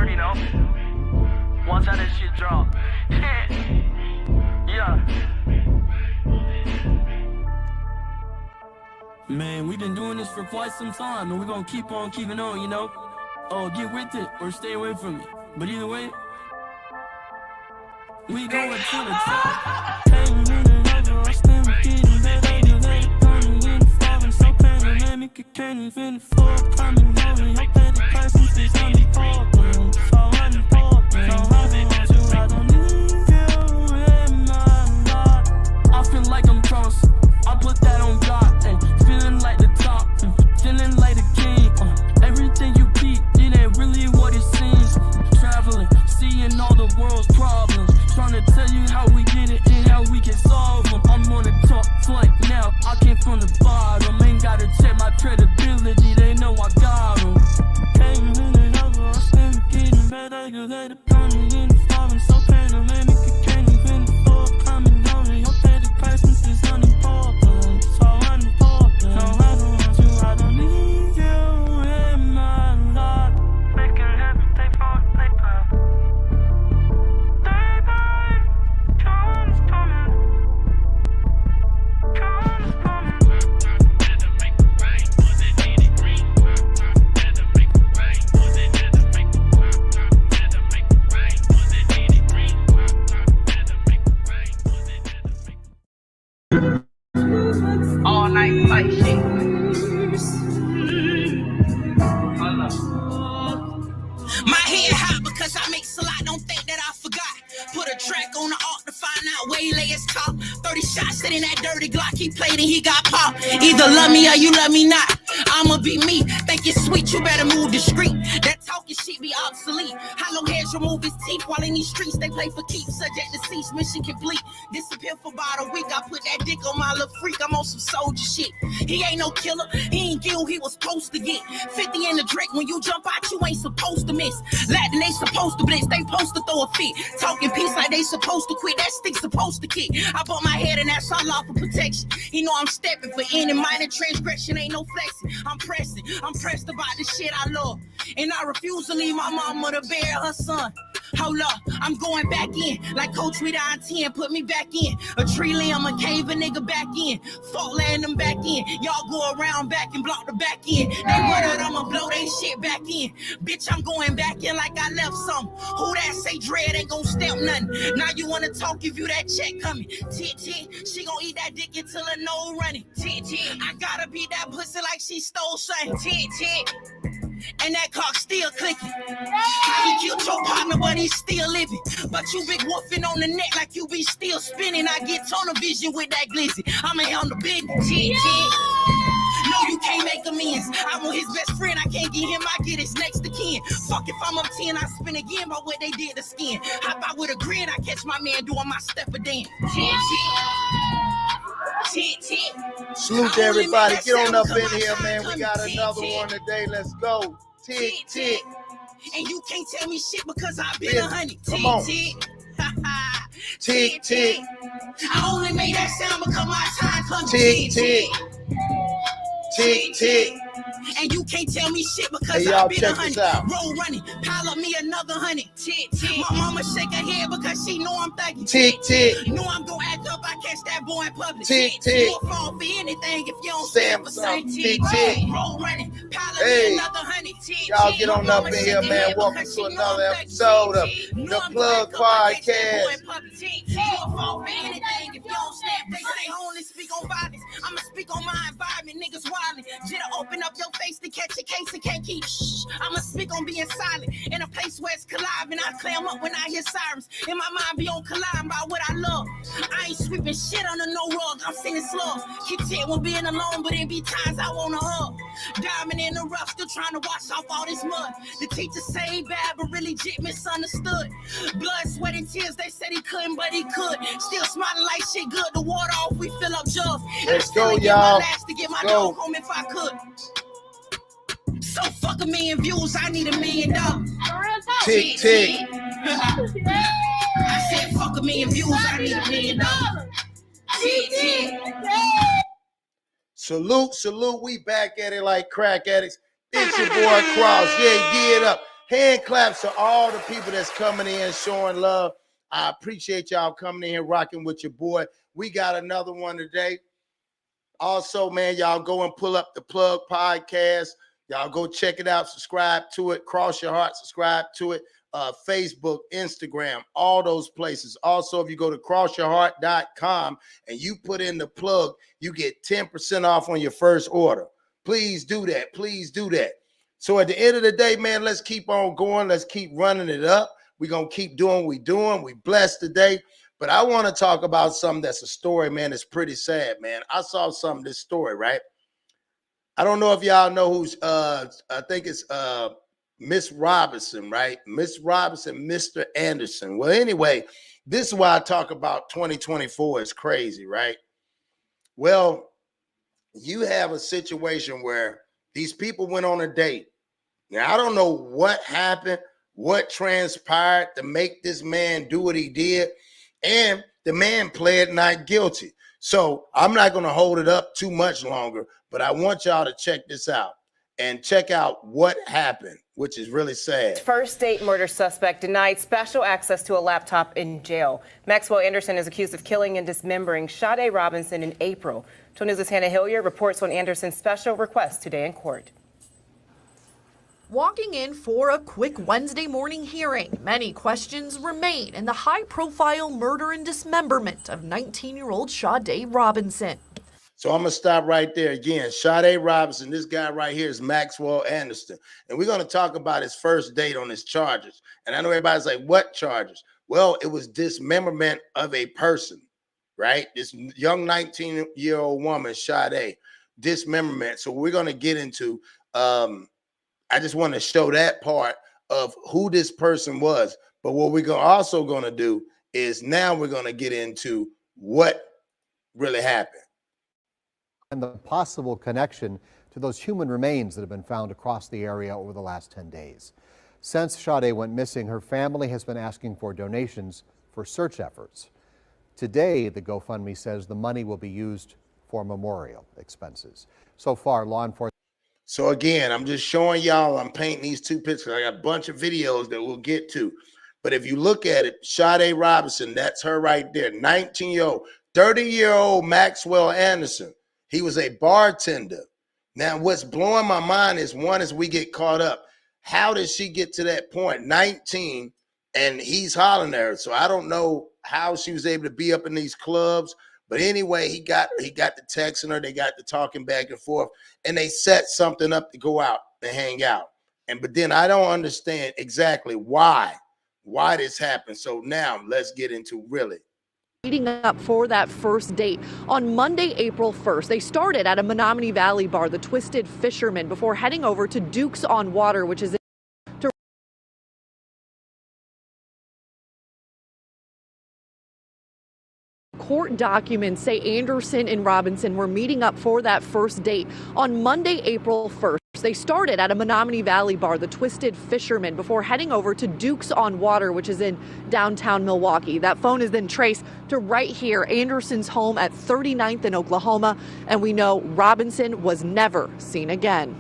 already know. Watch how this shit drop. Yeah. Man, we've been doing this for quite some time, and we're gonna keep on keeping on, you know? Oh, get with it or stay away from it. But either way, we going to the top. Getting better, so panoramic, it can't even fall. Coming over, your better presence is unimportant. So unimportant. So I don't need you in my life. I feel like I'm cross. I put that on God. Feeling like the top. Feeling like the king. Everything you beat, it ain't really what it seems. Traveling, seeing all the world's problems. Trying to tell you how we get it and how we can solve them. I'm on the top flight now. I came from the bottom. Ain't gotta check my credibility. They know I got them. Came in and over. I'm still getting better. You let it pound me in the foreign. So panoramic, you can't even afford coming on. Your petty presence is unimportant. So unimportant. No, I don't want you. I don't need you in my life. Making everything for the paper. All night fight shit. My head hot because I mix a lot, don't think that I forgot. Put a track on the arc to find out where he lay his top. 30 shots sitting that dirty Glock, he played and he got popped. Either love me or you love me not. I'ma be me, think it's sweet, you better move discreet. That talking shit be obsolete. Hollow heads remove his teeth while in these streets they play for keeps. Subject to cease, mission complete. Disappear for about a week, I put that dick on my little freak. I'm on some soldier shit. He ain't no killer, he ain't get who he was supposed to get. 50 in the drink, when you jump out, you ain't supposed to miss. Latin, they supposed to blitz, they supposed to throw a fit. Talking peace like they supposed to quit, that stick supposed to kick. I bought my head and that's all off for protection. He know I'm stepping for any minor transgression, ain't no flexing. I'm pressed about the shit I love. And I refuse to leave my mama to bury her son. Hold up, I'm going back in. Like Coach with on 10, put me back in. A tree limb, a cave, a nigga back in. Fault land them back in. Y'all go around back and block the back end. They run out, I'ma blow they shit back in. Bitch, I'm going back in like I left some. Who that say dread ain't gon' step nothing. Now you wanna talk if you that check coming. Tick, she gon' eat that dick until her nose running. Tick, I gotta beat that pussy like she stole something. Tick. And that cock still clicking. How he killed your partner, but he's still living. But you big woofing on the neck like you be still spinning. I get tunnel vision with that glizzy. I'ma handle business. No, you can't make amends. I want his best friend, I can't get him, I get his next to kin. Fuck if I'm up 10, I spin again by what they did to skin. Hop out with a grin, I catch my man doing my step of dance. Salute to everybody. Get on up in here, man. We got another one today. Let's go. Tick. And you can't tell me shit because I've been a honey. Come on. Tick. I only made that sound because my time comes. Tick. And you can't tell me shit because hey, y'all, I've been check a honey. this out. Roll running, pile up me another honey. Tick. My mama shake her head because she know I'm thugging. Tick. Know I'm gonna act up, I catch that boy in public. Tick. You'll fall for anything if you don't stand for something. Tick. Roll running, pile up me another honey. Y'all get on up in here, man. Welcome to another episode of the Plug Podcast. You'll fall for anything if you don't stand. They say only speak on violence. I'ma speak on my environment. Niggas wildin'. Jitter open up your face to catch a case and can't keep shh. I'ma speak on being silent in a place where it's colliding. I clam up when I hear sirens. In my mind be on colliding by what I love. I ain't sweeping shit under no rug. I'm singing slugs. Keep it when being alone, but it be times I wanna hug. Diamond in the rough, still trying to wash off all this mud. The teacher say he bad, but really legit misunderstood. Blood, sweat, and tears. They said he couldn't, but he could. Still smiling like shit good. The water off, we fill up jugs. Let's go, y'all. To get my dog home if I could. So fuck $1 million views, I need $1 million. Tick. I said fuck $1 million views, I need $1 million. Tick. Salute. We back at it like crack addicts. It's your boy Cross. Yeah, get up. Hand claps to all the people that's coming in, showing love. I appreciate y'all coming in here, rocking with your boy. We got another one today. Also, man, y'all go and pull up the Plug Podcast. Y'all go check it out, subscribe to it, Cross Your Heart, subscribe to it. Facebook, Instagram, all those places. Also, if you go to KrossYourHeart.com and you put in the plug, you get 10% off on your first order. Please do that. Please do that. So at the end of the day, man, let's keep on going. Let's keep running it up. We're going to keep doing what we're doing. We blessed today. But I want to talk about something that's a story, man. It's pretty sad, man. I saw this story, right? I don't know if y'all know who's, I think it's Miss Robinson, right? Miss Robinson, Mr. Anderson. Well, anyway, this is why I talk about 2024 is crazy, right? Well, you have a situation where these people went on a date. Now, I don't know what happened, what transpired to make this man do what he did, and the man pled not guilty. So I'm not going to hold it up too much longer, but I want y'all to check this out and check out what happened, which is really sad. First date murder suspect denied special access to a laptop in jail. Maxwell Anderson is accused of killing and dismembering Sade Robinson in April. 12 News' Hannah Hilliard reports on Anderson's special request today in court. Walking in for a quick Wednesday morning hearing, many questions remain in the high-profile murder and dismemberment of 19-year-old Sade Robinson. So I'm going to stop right there again. Sade Robinson, this guy right here is Maxwell Anderson. And we're going to talk about his first date on his charges. And I know everybody's like, what charges? Well, it was dismemberment of a person, right? This young 19-year-old woman, Sade, dismemberment. So we're going to get into, I just want to show that part of who this person was. But what we're also going to do is now we're going to get into what really happened. And the possible connection to those human remains that have been found across the area over the last 10 days. Since Sade went missing, her family has been asking for donations for search efforts. Today, the GoFundMe says the money will be used for memorial expenses. So far, law enforcement. So again, I'm just showing y'all, I'm painting these two pictures. I got a bunch of videos that we'll get to. But if you look at it, Sade Robinson, that's her right there, 19-year-old, 30-year-old Maxwell Anderson. He was a bartender. Now, what's blowing my mind is, one, is we get caught up. How did she get to that point? 19, and he's hollering at her. So I don't know how she was able to be up in these clubs. But anyway, he got the texting her. They got the talking back and forth, and they set something up to go out and hang out. But then I don't understand exactly why this happened. So now let's get into really. Leading up for that first date on Monday, April 1st, they started at a Menominee Valley bar, the Twisted Fisherman, before heading over to Duke's on Water, which is court documents say Anderson and Robinson were meeting up for that first date on Monday, April 1st. They started at a Menominee Valley bar, the Twisted Fisherman, before heading over to Duke's on Water, which is in downtown Milwaukee. That phone is then traced to right here, Anderson's home at 39th in Oklahoma, and we know Robinson was never seen again.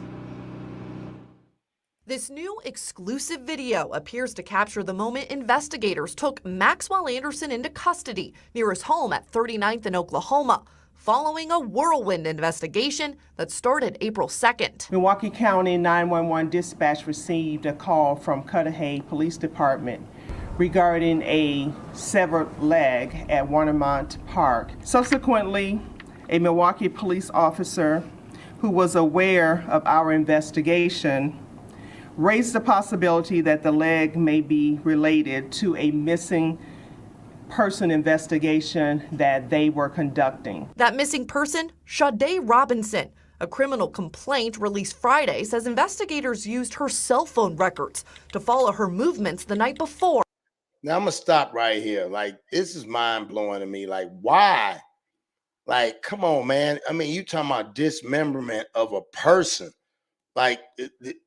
This new exclusive video appears to capture the moment investigators took Maxwell Anderson into custody near his home at 39th in Oklahoma, following a whirlwind investigation that started April 2nd. Milwaukee County 911 dispatch received a call from Cudahy Police Department regarding a severed leg at Warnemont Park. Subsequently, a Milwaukee police officer who was aware of our investigation raised the possibility that the leg may be related to a missing person investigation that they were conducting. That missing person, Sade Robinson. A criminal complaint released Friday says investigators used her cell phone records to follow her movements the night before. Now I'm gonna stop right here. Like, this is mind blowing to me. Like, why? Like, come on, man. I mean, you talking about dismemberment of a person. Like,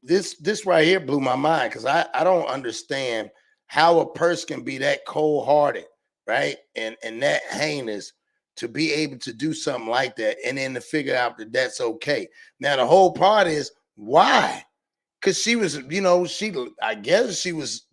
this right here blew my mind, because I don't understand how a person can be that cold-hearted, right? And that heinous to be able to do something like that, and then to figure out that that's okay. Now, the whole part is, why? because she was, I guess she was,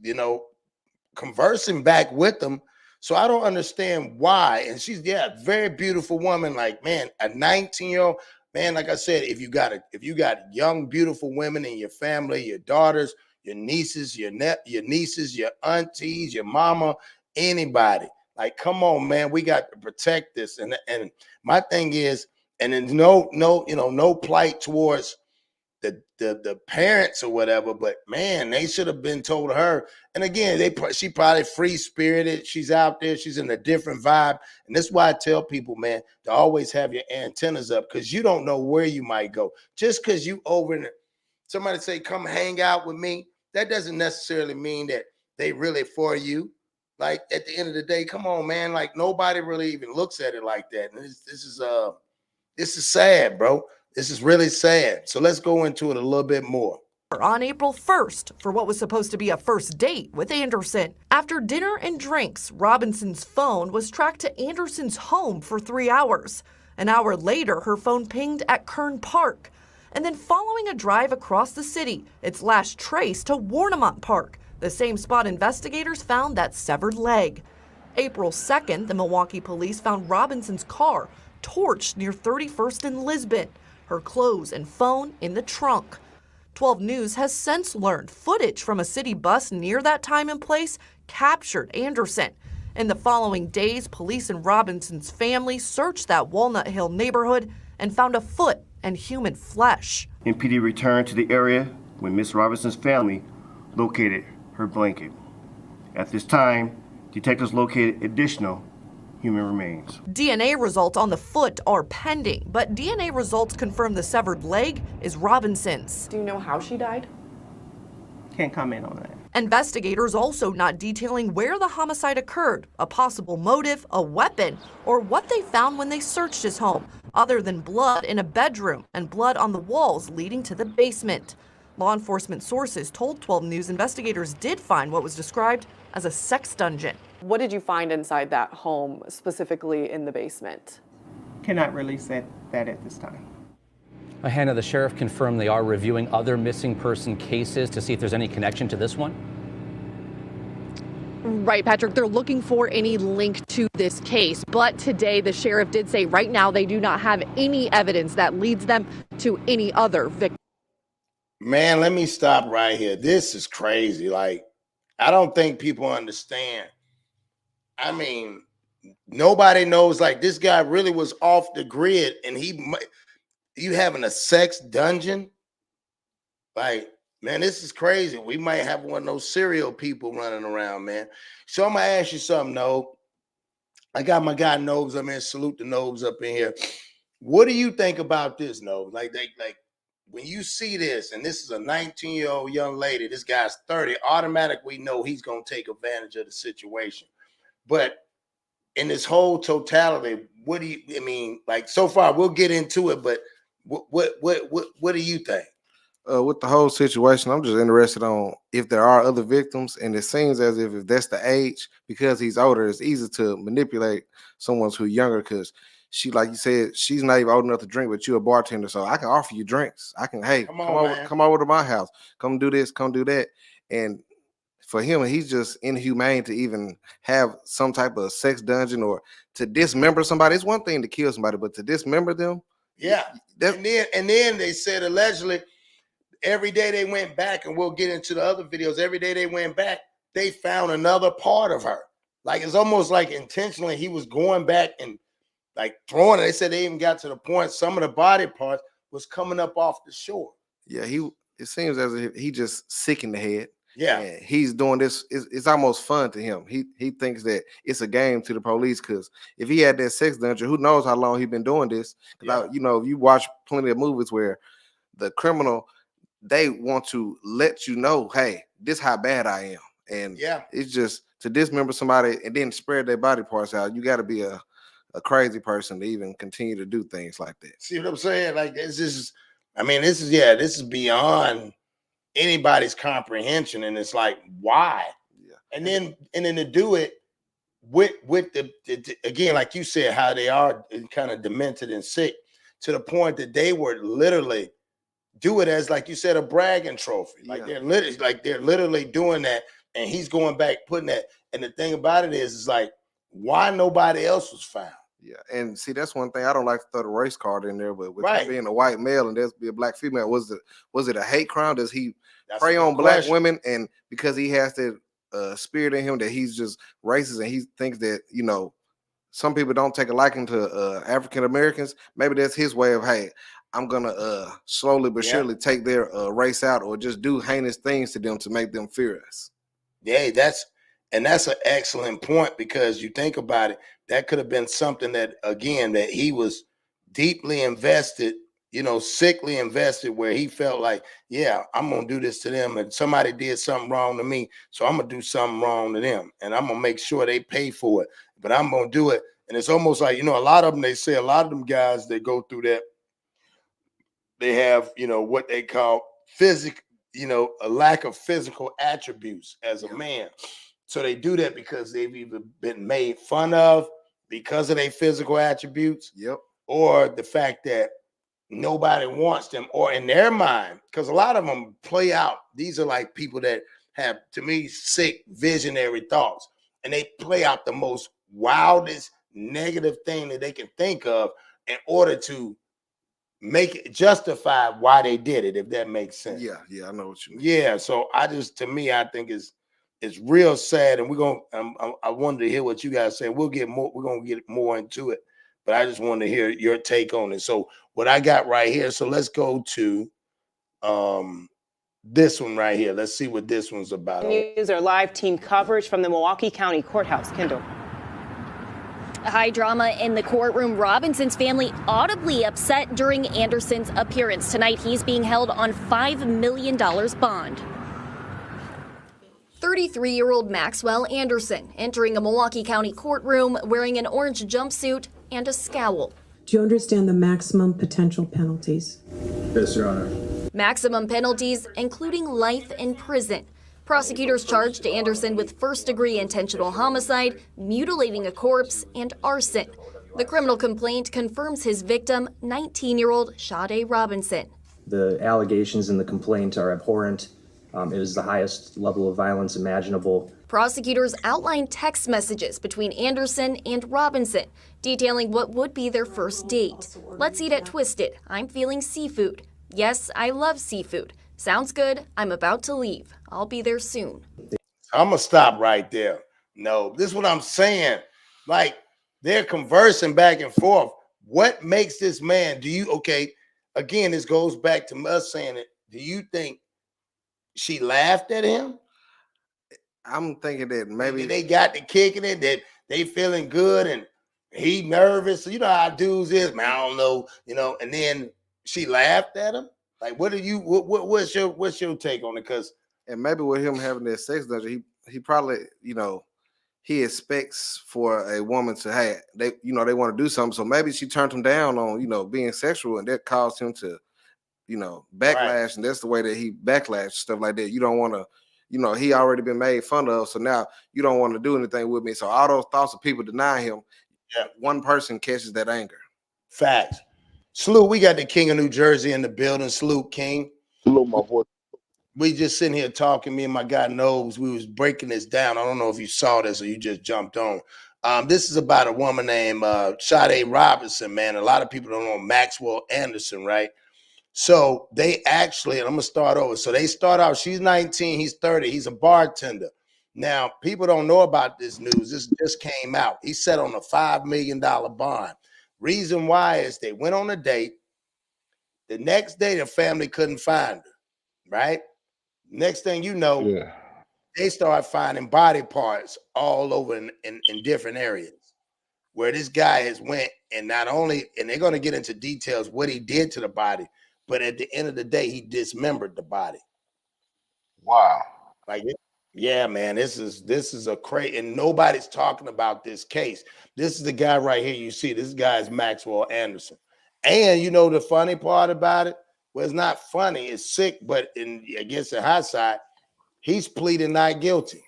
conversing back with them. So I don't understand why. And she's, very beautiful woman. Like, man, a 19-year-old man. Like I said, if you got young, beautiful women in your family, your daughters, your nieces, your nieces, your aunties, your mama, anybody. Like, come on, man, we got to protect this. And my thing is, and there's no plight towards the parents or whatever, but man, they should have been told her. And again, she probably free spirited. She's out there. She's in a different vibe. And that's why I tell people, man, to always have your antennas up, because you don't know where you might go. Just because you over in somebody say, come hang out with me, that doesn't necessarily mean that they really for you. Like, at the end of the day, come on, man. Like, nobody really even looks at it like that. And this is sad, bro. This is really sad. So let's go into it a little bit more. On April 1st for what was supposed to be a first date with Anderson. After dinner and drinks, Robinson's phone was tracked to Anderson's home for 3 hours. An hour later, her phone pinged at Kern Park. And then following a drive across the city, it's last traced to Warnemont Park, the same spot investigators found that severed leg. April 2nd, the Milwaukee police found Robinson's car torched near 31st and Lisbon, her clothes and phone in the trunk. 12 News has since learned footage from a city bus near that time and place captured Anderson. In the following days, police and Robinson's family searched that Walnut Hill neighborhood and found a foot and human flesh. MPD returned to the area when Miss Robinson's family located her blanket. At this time, detectives located additional human remains. DNA results on the foot are pending, but DNA results confirm the severed leg is Robinson's. Do you know how she died? Can't comment on that. Investigators also not detailing where the homicide occurred, a possible motive, a weapon, or what they found when they searched his home, other than blood in a bedroom and blood on the walls leading to the basement. Law enforcement sources told 12 News investigators did find what was described as a sex dungeon. What did you find inside that home, specifically in the basement? Cannot release that at this time. Hannah, the sheriff confirmed they are reviewing other missing person cases to see if there's any connection to this one. Right, Patrick, they're looking for any link to this case. But today, the sheriff did say right now they do not have any evidence that leads them to any other victim. Man, let me stop right here. This is crazy. Like, I don't think people understand. I mean, nobody knows, like, this guy really was off the grid, and you having a sex dungeon? Like, man, this is crazy. We might have one of those serial people running around, man. So I'm gonna ask you something, Nob. I got my guy Nobes up in here. Salute the Nobes up in here. What do you think about this, Nobes? Like when you see this, and this is a 19-year-old young lady, this guy's 30, automatically we know he's gonna take advantage of the situation. But in this whole totality, what do you? I mean, like, so far we'll get into it, but what do you think? With the whole situation, I'm just interested on if there are other victims, and it seems as if that's the age, because he's older, it's easy to manipulate someone who's younger, because she, like you said, she's not even old enough to drink, but you're a bartender, so I can offer you drinks. I can, hey, come over to my house, come do this, come do that. And for him, he's just inhumane to even have some type of sex dungeon or to dismember somebody. It's one thing to kill somebody, but to dismember them. Yeah. And then they said allegedly every day they went back, and we'll get into the other videos. Every day they went back, they found another part of her. Like, it's almost like intentionally he was going back and like throwing it. They said they even got to the point some of the body parts was coming up off the shore. Yeah, it seems as if he just sick in the head. Yeah, and he's doing this. It's almost fun to him. He thinks that it's a game to the police, because if he had that sex dungeon, who knows how long he's been doing this? Yeah. You watch plenty of movies where the criminal, they want to let you know, hey, this how bad I am. And yeah, it's just to dismember somebody and then spread their body parts out. You got to be a crazy person to even continue to do things like that. See what I'm saying? Like, this is beyond anybody's comprehension, and it's like, why? Yeah. And then to do it with the again, like you said, how they are kind of demented and sick to the point that they were literally do it as, like you said, a bragging trophy. Like Yeah. they're literally doing that, and he's going back putting that. And the thing about it is like, why nobody else was found? Yeah, and see, that's one thing I don't like to throw the race card in there, but with him Right. being a white male and there's be a black female, was it a hate crime? Does he That's prey a good on black question. women, and because he has that spirit in him that he's just racist and he thinks that some people don't take a liking to African Americans? Maybe that's his way of, hey, I'm gonna slowly but Yeah. surely take their race out, or just do heinous things to them to make them fear us. Yeah, that's an excellent point, because you think about it, that could have been something that, again, that he was deeply invested, sickly invested, where he felt like, yeah, I'm gonna do this to them, and somebody did something wrong to me, so I'm gonna do something wrong to them, and I'm gonna make sure they pay for it, but I'm gonna do it. And it's almost like, a lot of them, they say a lot of them guys that go through that, they have, what they call a lack of physical attributes as a man. So they do that because they've either been made fun of because of their physical attributes, Yep. or the fact that nobody wants them, or in their mind, because a lot of them play out. These are like people that have, to me, sick visionary thoughts, and they play out the most wildest negative thing that they can think of in order to make it justify why they did it, if that makes sense. Yeah, I know what you mean. Yeah, so to me, I think it's real sad, and we're gonna. I wanted to hear what you guys say. We're gonna get more into it, but I just wanted to hear your take on it. So what I got right here. So let's go to this one right here. Let's see what this one's about. News or live team coverage from the Milwaukee County Courthouse. Kendall. High drama in the courtroom. Robinson's family audibly upset during Anderson's appearance. Tonight, he's being held on $5 million bond. 33-year-old Maxwell Anderson entering a Milwaukee County courtroom wearing an orange jumpsuit and a scowl. Do you understand the maximum potential penalties? Yes, Your Honor. Maximum penalties, including life in prison. Prosecutors charged Anderson with first-degree intentional homicide, mutilating a corpse, and arson. The criminal complaint confirms his victim, 19-year-old Sade Robinson. The allegations in the complaint are abhorrent. It is the highest level of violence imaginable. Prosecutors outlined text messages between Anderson and Robinson, detailing what would be their first date. Let's eat at Twisted. I'm feeling seafood. Yes, I love seafood. Sounds good. I'm about to leave. I'll be there soon. I'm going to stop right there. No, this is what I'm saying. Like, they're conversing back and forth. What makes this man, again, this goes back to us saying it. Do you think she laughed at him? I'm thinking that maybe they got to kicking it, that they feeling good and he nervous. So you know how dudes is, man, I don't know, and then she laughed at him. Like, what's your take on it? Because, and maybe with him having that sex dungeon, he probably, he expects for a woman to, hey, they want to do something. So maybe she turned him down on, being sexual, and that caused him to, backlash. Right. And that's the way that he backlashed, stuff like that. You don't want to, he already been made fun of. So now you don't want to do anything with me. So all those thoughts of people denying him, one person catches that anger. Facts. Salute, we got the King of New Jersey in the building. Salute, King. Salute, my boy. We just sitting here talking, me and my guy Nobes. We was breaking this down. I don't know if you saw this or you just jumped on. This is about a woman named Sade Robinson, man. A lot of people don't know Maxwell Anderson, right? So they actually, and I'm going to start over. So they start out, she's 19, he's 30. He's a bartender. Now, people don't know about this news. This just came out. He set on a $5 million bond. Reason why is they went on a date. The next day, the family couldn't find her, right? Next thing you know, they start finding body parts all over in different areas where this guy has went, and not only, and they're going to get into details what he did to the body, but at the end of the day, he dismembered the body. Wow. Like, yeah, man, this is a crazy, and nobody's talking about this case. This is the guy right here. You see, this guy is Maxwell Anderson. And the funny part about it? Well, it's not funny, it's sick, but against the high side, he's pleading not guilty.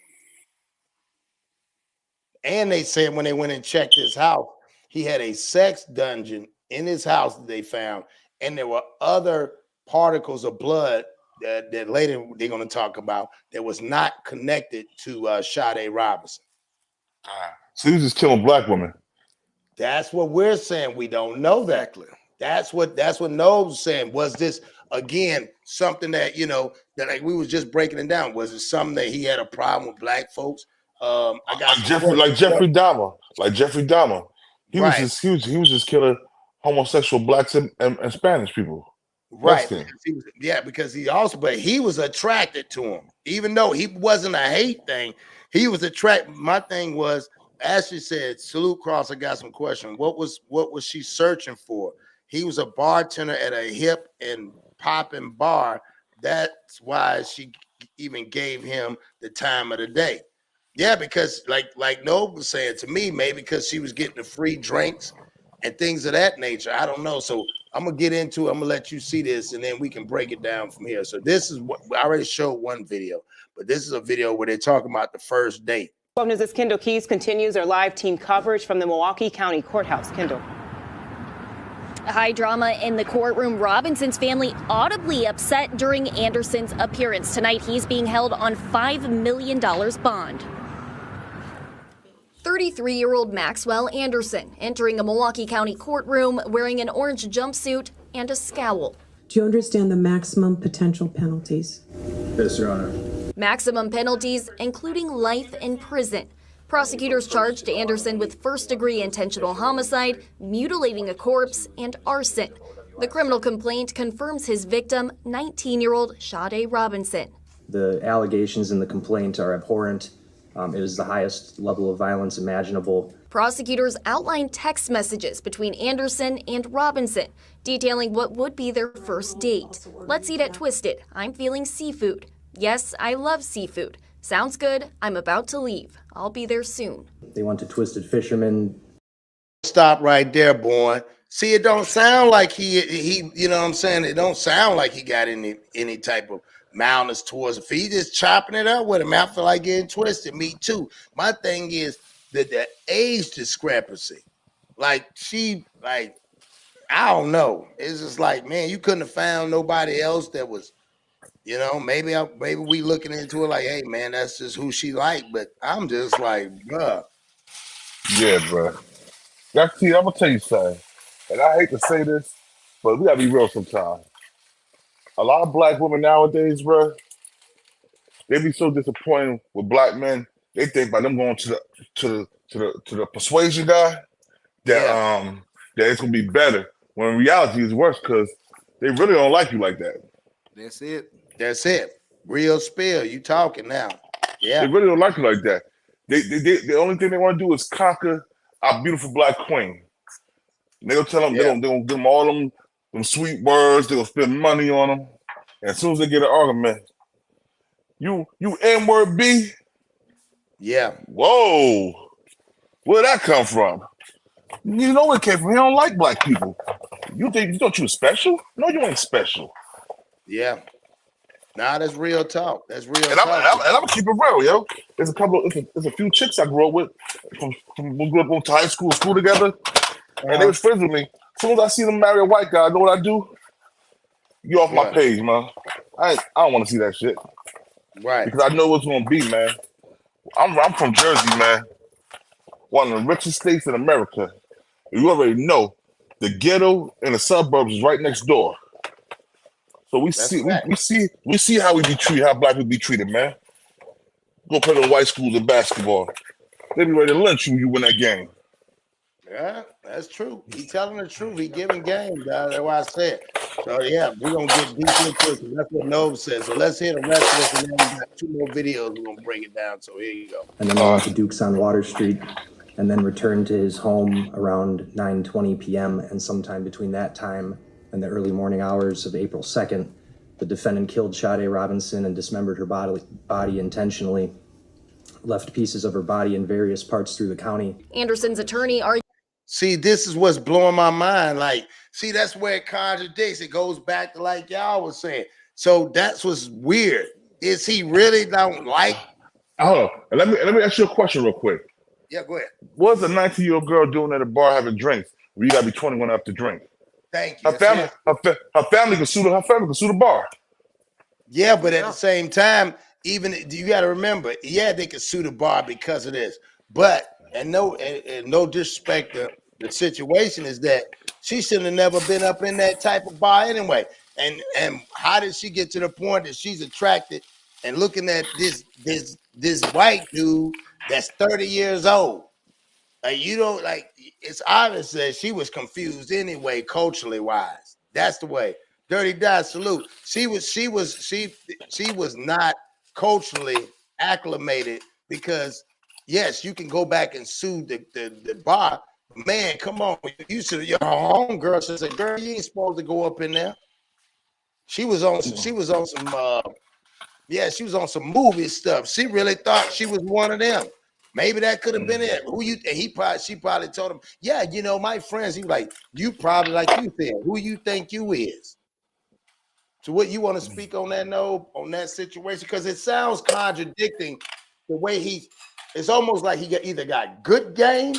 And they said when they went and checked his house, he had a sex dungeon in his house that they found, and there were other particles of blood that later they're going to talk about that was not connected to Sade Robinson. So he was just killing black women. That's what we're saying. We don't know that. Exactly. That's what Noel's saying. Was this again something that that like we was just breaking it down? Was it something that he had a problem with black folks? I got Like Jeffrey Dahmer. He was just killing homosexual blacks and Spanish people. Right. Because he was attracted to him. Even though he wasn't a hate thing, he was attracted. My thing was, as she said, salute Cross, I got some questions. What was she searching for? He was a bartender at a hip and popping bar. That's why she even gave him the time of the day. Yeah, because like Noel was saying to me, maybe because she was getting the free drinks and things of that nature. I don't know. So I'm gonna get into it. I'm gonna let you see this, and then we can break it down from here. So this is what I already showed one video, but this is a video where they're talking about the first date. 12 News' Kendall Keys continues our live team coverage from the Milwaukee County Courthouse. Kendall. High drama in the courtroom. Robinson's family audibly upset during Anderson's appearance. Tonight, he's being held on $5 million bond. 33-year-old Maxwell Anderson entering a Milwaukee County courtroom wearing an orange jumpsuit and a scowl. Do you understand the maximum potential penalties? Yes, Your Honor. Maximum penalties, including life in prison. Prosecutors charged Anderson with first-degree intentional homicide, mutilating a corpse, and arson. The criminal complaint confirms his victim, 19-year-old Sade Robinson. The allegations in the complaint are abhorrent. It is the highest level of violence imaginable. Prosecutors outlined text messages between Anderson and Robinson, detailing what would be their first date. Let's eat at Twisted. I'm feeling seafood. Yes, I love seafood. Sounds good. I'm about to leave. I'll be there soon. They went to Twisted Fisherman. Stop right there, boy. See, it don't sound like he you know what I'm saying? It don't sound like he got any type of malice towards him. He just chopping it up with him. I feel like getting twisted. Me too. My thing is that the age discrepancy. I don't know. It's just like, man, you couldn't have found nobody else that was, maybe we looking into it like, hey, man, that's just who she like. But I'm just like, bruh. Yeah, bro. I'm gonna tell you something, and I hate to say this, but we gotta be real sometimes. A lot of black women nowadays, bro, they be so disappointed with black men. They think by them going to the persuasion guy that that it's gonna be better. When in reality it's worse because they really don't like you like that. That's it. Real spill. You talking now? Yeah. They really don't like you like that. They the only thing they want to do is conquer our beautiful black queen. And they'll tell them they're gonna give them all them sweet words. They're gonna spend money on them. And as soon as they get an argument, you N-word B? Yeah. Whoa. Where'd that come from? You know where it came from. He don't like black people. You thought you was special? No, you ain't special. Yeah. Nah, that's real talk. That's real and talk. I'm gonna keep it real, yo. There's a few chicks I grew up with from we grew up went to high school together, and they was friends with me. As soon as I see them marry a white guy, I know what I do? You off my page, man. I don't want to see that shit. Right. Because I know what's gonna be, man. I'm from Jersey, man. One of the richest states in America. You already know the ghetto and the suburbs is right next door. So we see how we be treated, how black people be treated, man. Go play the white schools in basketball. They be ready to lynch you when you win that game. Yeah, that's true. He telling the truth. He giving game, guys. That's why I said. So yeah, we're gonna get deep into it. That's what Nove says. So let's hear the rest of this, and then we got 2 more videos. We're gonna break it down. So here you go. And then they went to Duke's on Water Street, and then returned to his home around 9:20 p.m. And sometime between that time and the early morning hours of April 2nd, the defendant killed Sade Robinson and dismembered her body intentionally, left pieces of her body in various parts through the county. Anderson's attorney argued. See, this is what's blowing my mind. See, that's where it contradicts. It goes back to like y'all was saying. So that's what's weird. Is he really don't like? Hold on. Let me ask you a question real quick. Yeah, go ahead. What's a 19-year-old girl doing at a bar having drinks? Where you gotta be 21 up to drink. Thank you. Her family, her family can sue the bar. Yeah, but at the same time, even you got to remember, yeah, they could sue the bar because of this. But and no disrespect, the situation is that she shouldn't have never been up in that type of bar anyway. And how did she get to the point that she's attracted and looking at this white dude that's 30 years old? Like you don't like it's obvious that she was confused anyway, culturally wise. That's the way. Dirty Dot salute. She was not culturally acclimated because yes, you can go back and sue the bar. Man, come on. You should your homegirl should say, girl, you ain't supposed to go up in there. She was on some she was on some movie stuff. She really thought she was one of them. Maybe that could have been it. She probably told him, yeah, my friends. He was like, you probably like you said, who you think you is. So what you want to speak on that on that situation? Because it sounds contradicting the way it's almost like he either got good game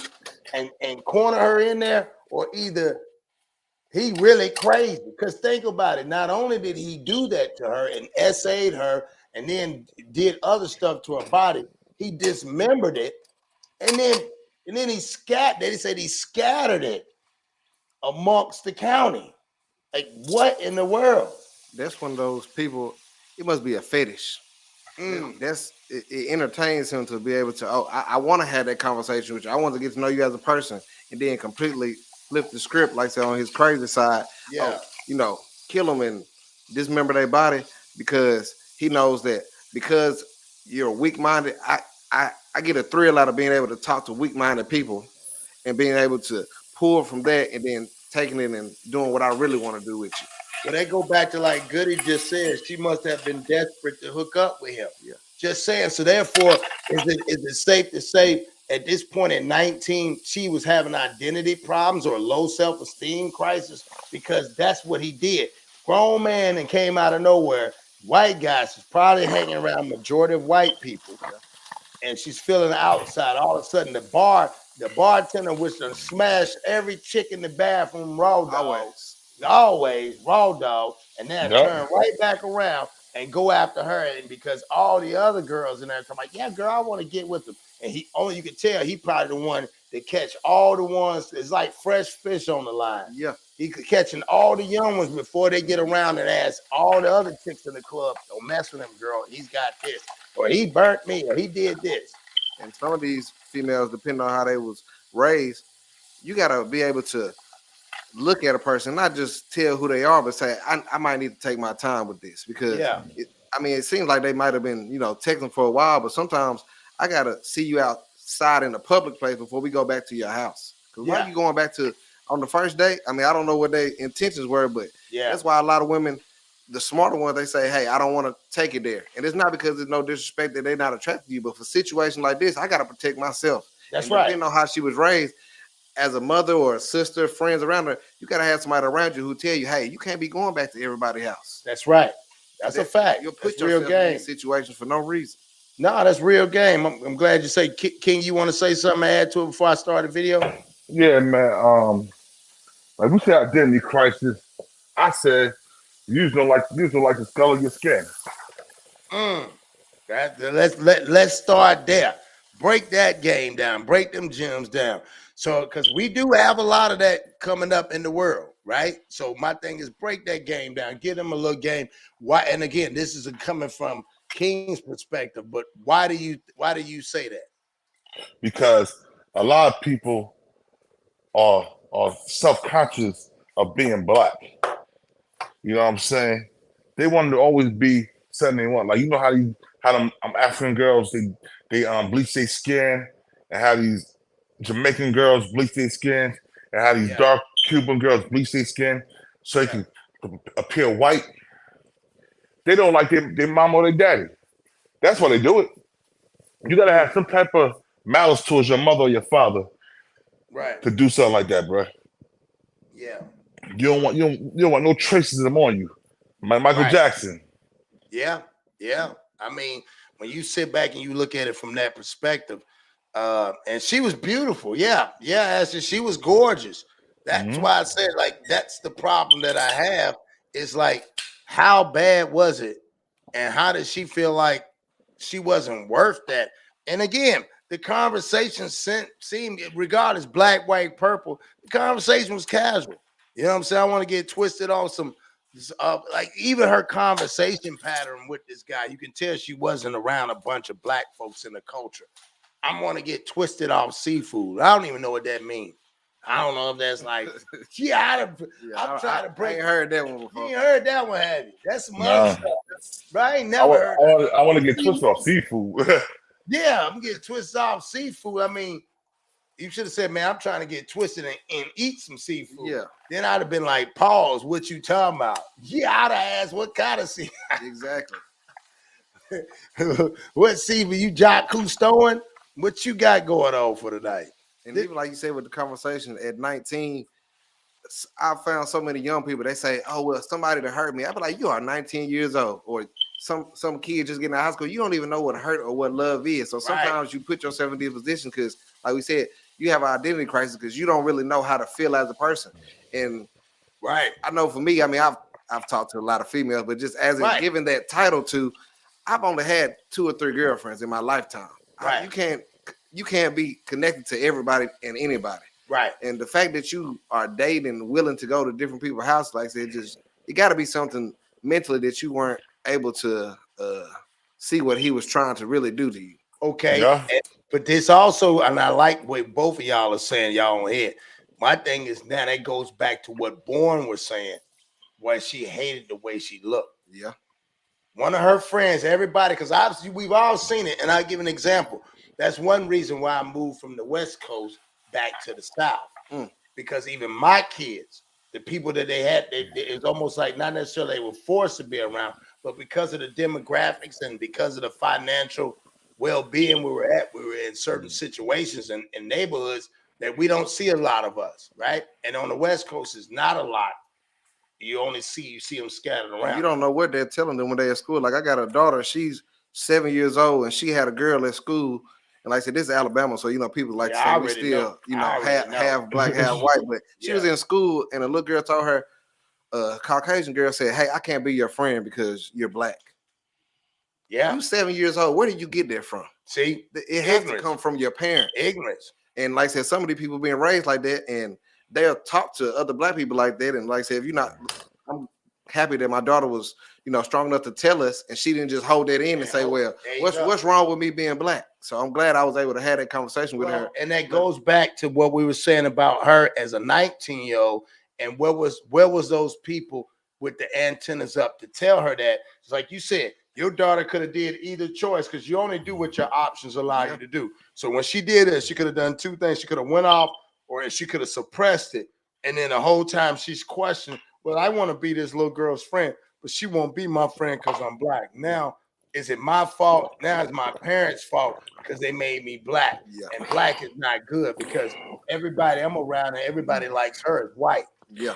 and corner her in there, or either he really crazy. Because think about it. Not only did he do that to her and essayed her and then did other stuff to her body, he dismembered it, and then he they said he scattered it amongst the county. Like, what in the world? That's one of those people. It must be a fetish. It entertains him to be able to. Oh, I want to have that conversation with you. I want to get to know you as a person, and then completely flip the script, like say on his crazy side. Yeah, Kill him and dismember their body because he knows that because you're weak-minded. I get a thrill out of being able to talk to weak-minded people and being able to pull from that and then taking it and doing what I really want to do with you. Well, they go back to like Goody just said, she must have been desperate to hook up with him. Yeah. Just saying. So therefore, is it safe to say at this point at 19, she was having identity problems or low self-esteem crisis? Because that's what he did. Grown man and came out of nowhere. White guys is probably hanging around majority of white people. And she's feeling outside. All of a sudden, the bartender was to smash every chick in the bathroom raw dog. Always raw dog, and then turn right back around and go after her. And because all the other girls in there come like, yeah, girl, I want to get with them. And you can tell he probably the one that catch all the ones. It's like fresh fish on the line. Yeah. He catching all the young ones before they get around and ask all the other chicks in the club, don't mess with him, girl. He's got this. Or he burnt me, or he did this. And some of these females, depending on how they was raised, you got to be able to look at a person, not just tell who they are, but say, I might need to take my time with this because it seems like they might have been, texting for a while, but sometimes I got to see you outside in a public place before we go back to your house. Because why are you going back to on the first date? I don't know what their intentions were, but that's why a lot of women, the smarter ones, they say, hey, I don't want to take it there. And it's not because there's no disrespect that they're not attracted to you, but for situations like this, I got to protect myself. That's right. Depending on how she was raised, as a mother or a sister, friends around her, you got to have somebody around you who tell you, hey, you can't be going back to everybody's house. That's right. That's a fact. You'll put that's real yourself in game. these situations for no reason. No, that's real game. I'm glad you say, King, you want to say something, add to it before I start the video? Yeah, man. Like we said, identity crisis. I said, you don't like the color of your skin. Let's start there. Break that game down. Break them gems down. So, because we do have a lot of that coming up in the world, right? So my thing is break that game down. Give them a little game. Why? And again, this is coming from King's perspective. But why do you say that? Because a lot of people are self-conscious of being black. You know what I'm saying? They want to always be something they want. Like, you know how them African girls they bleach their skin, and how these Jamaican girls bleach their skin, and how these dark Cuban girls bleach their skin so they can appear white. They don't like their mom or their daddy. That's why they do it. You gotta have some type of malice towards your mother or your father, right, to do something like that, bro. Yeah. You don't want no traces of them on you. Michael Jackson. Yeah. I mean, when you sit back and you look at it from that perspective, and she was beautiful. Yeah, she was gorgeous. That's why I said, like, that's the problem that I have. Is like, how bad was it? And how did she feel like she wasn't worth that? And again, the conversation seemed, regardless, black, white, purple, the conversation was casual. You know what I'm saying? I want to get twisted on some, like, even her conversation pattern with this guy, you can tell she wasn't around a bunch of black folks in the culture. I'm going to get twisted off seafood. I don't even know what that means. I don't know if that's like, I'm trying to break. I ain't heard that one before. You ain't heard that one, have you? That's some No. other stuff, right? I ain't never heard that. I want to get twisted off seafood. Yeah, I'm getting twisted off seafood. I mean, you should have said, man, I'm trying to get twisted and eat some seafood. Yeah. Then I'd have been like, pause, what you talking about? Yeah, I'd have asked what kind of seafood. Exactly. What seafood? You Jack Cousteauing? What you got going on for tonight? And even like you said with the conversation at 19, I found so many young people, they say, oh, well, somebody that hurt me. I'd be like, you are 19 years old. Or some kid just getting out of high school, you don't even know what hurt or what love is. So sometimes you put yourself in this position because, like we said, you have an identity crisis because you don't really know how to feel as a person. And I know for me, I mean, I've talked to a lot of females, but just as it's given that title to, I've only had 2 or 3 girlfriends in my lifetime. You can't be connected to everybody and anybody. Right. And the fact that you are dating and willing to go to different people's houses, like I said, it got to be something mentally that you weren't able to see what he was trying to really do to you. Okay. Yeah. But this also, and I like what both of y'all are saying, y'all on here. My thing is now that goes back to what Bourne was saying, where she hated the way she looked. Yeah. One of her friends, everybody, because obviously we've all seen it, and I'll give an example. That's one reason why I moved from the West Coast back to the South. Because even my kids, the people that they had, it's almost like not necessarily they were forced to be around, but because of the demographics and because of the financial well-being we were in certain situations and neighborhoods that we don't see a lot of us, right? And on the West Coast, it's not a lot. You only see them scattered around. You don't know what they're telling them when they're at school. Like I got a daughter, she's 7 years old, and she had a girl at school. And like I said, this is Alabama, so people like to say we still, half black, half white. But she was in school, and a little girl told her, Caucasian girl said, "Hey, I can't be your friend because you're black." Yeah, you 7 years old. Where did you get that from? See, it has to come from your parents. Ignorance. And like I said, some of these people being raised like that, and they'll talk to other black people like that. And like I said, I'm happy that my daughter was, strong enough to tell us, and she didn't just hold that in and say, well, what's wrong with me being black? So I'm glad I was able to have that conversation with her. And that goes back to what we were saying about her as a 19-year-old, and where was those people with the antennas up to tell her that? It's like you said, your daughter could have did either choice because you only do what your options allow you to do. So when she did it, she could have done two things. She could have went off, or she could have suppressed it. And then the whole time she's questioning, well, I want to be this little girl's friend, but she won't be my friend because I'm black. Now, is it my fault? Now it's my parents' fault because they made me black. And black is not good because everybody I'm around and everybody likes her is white. Yeah.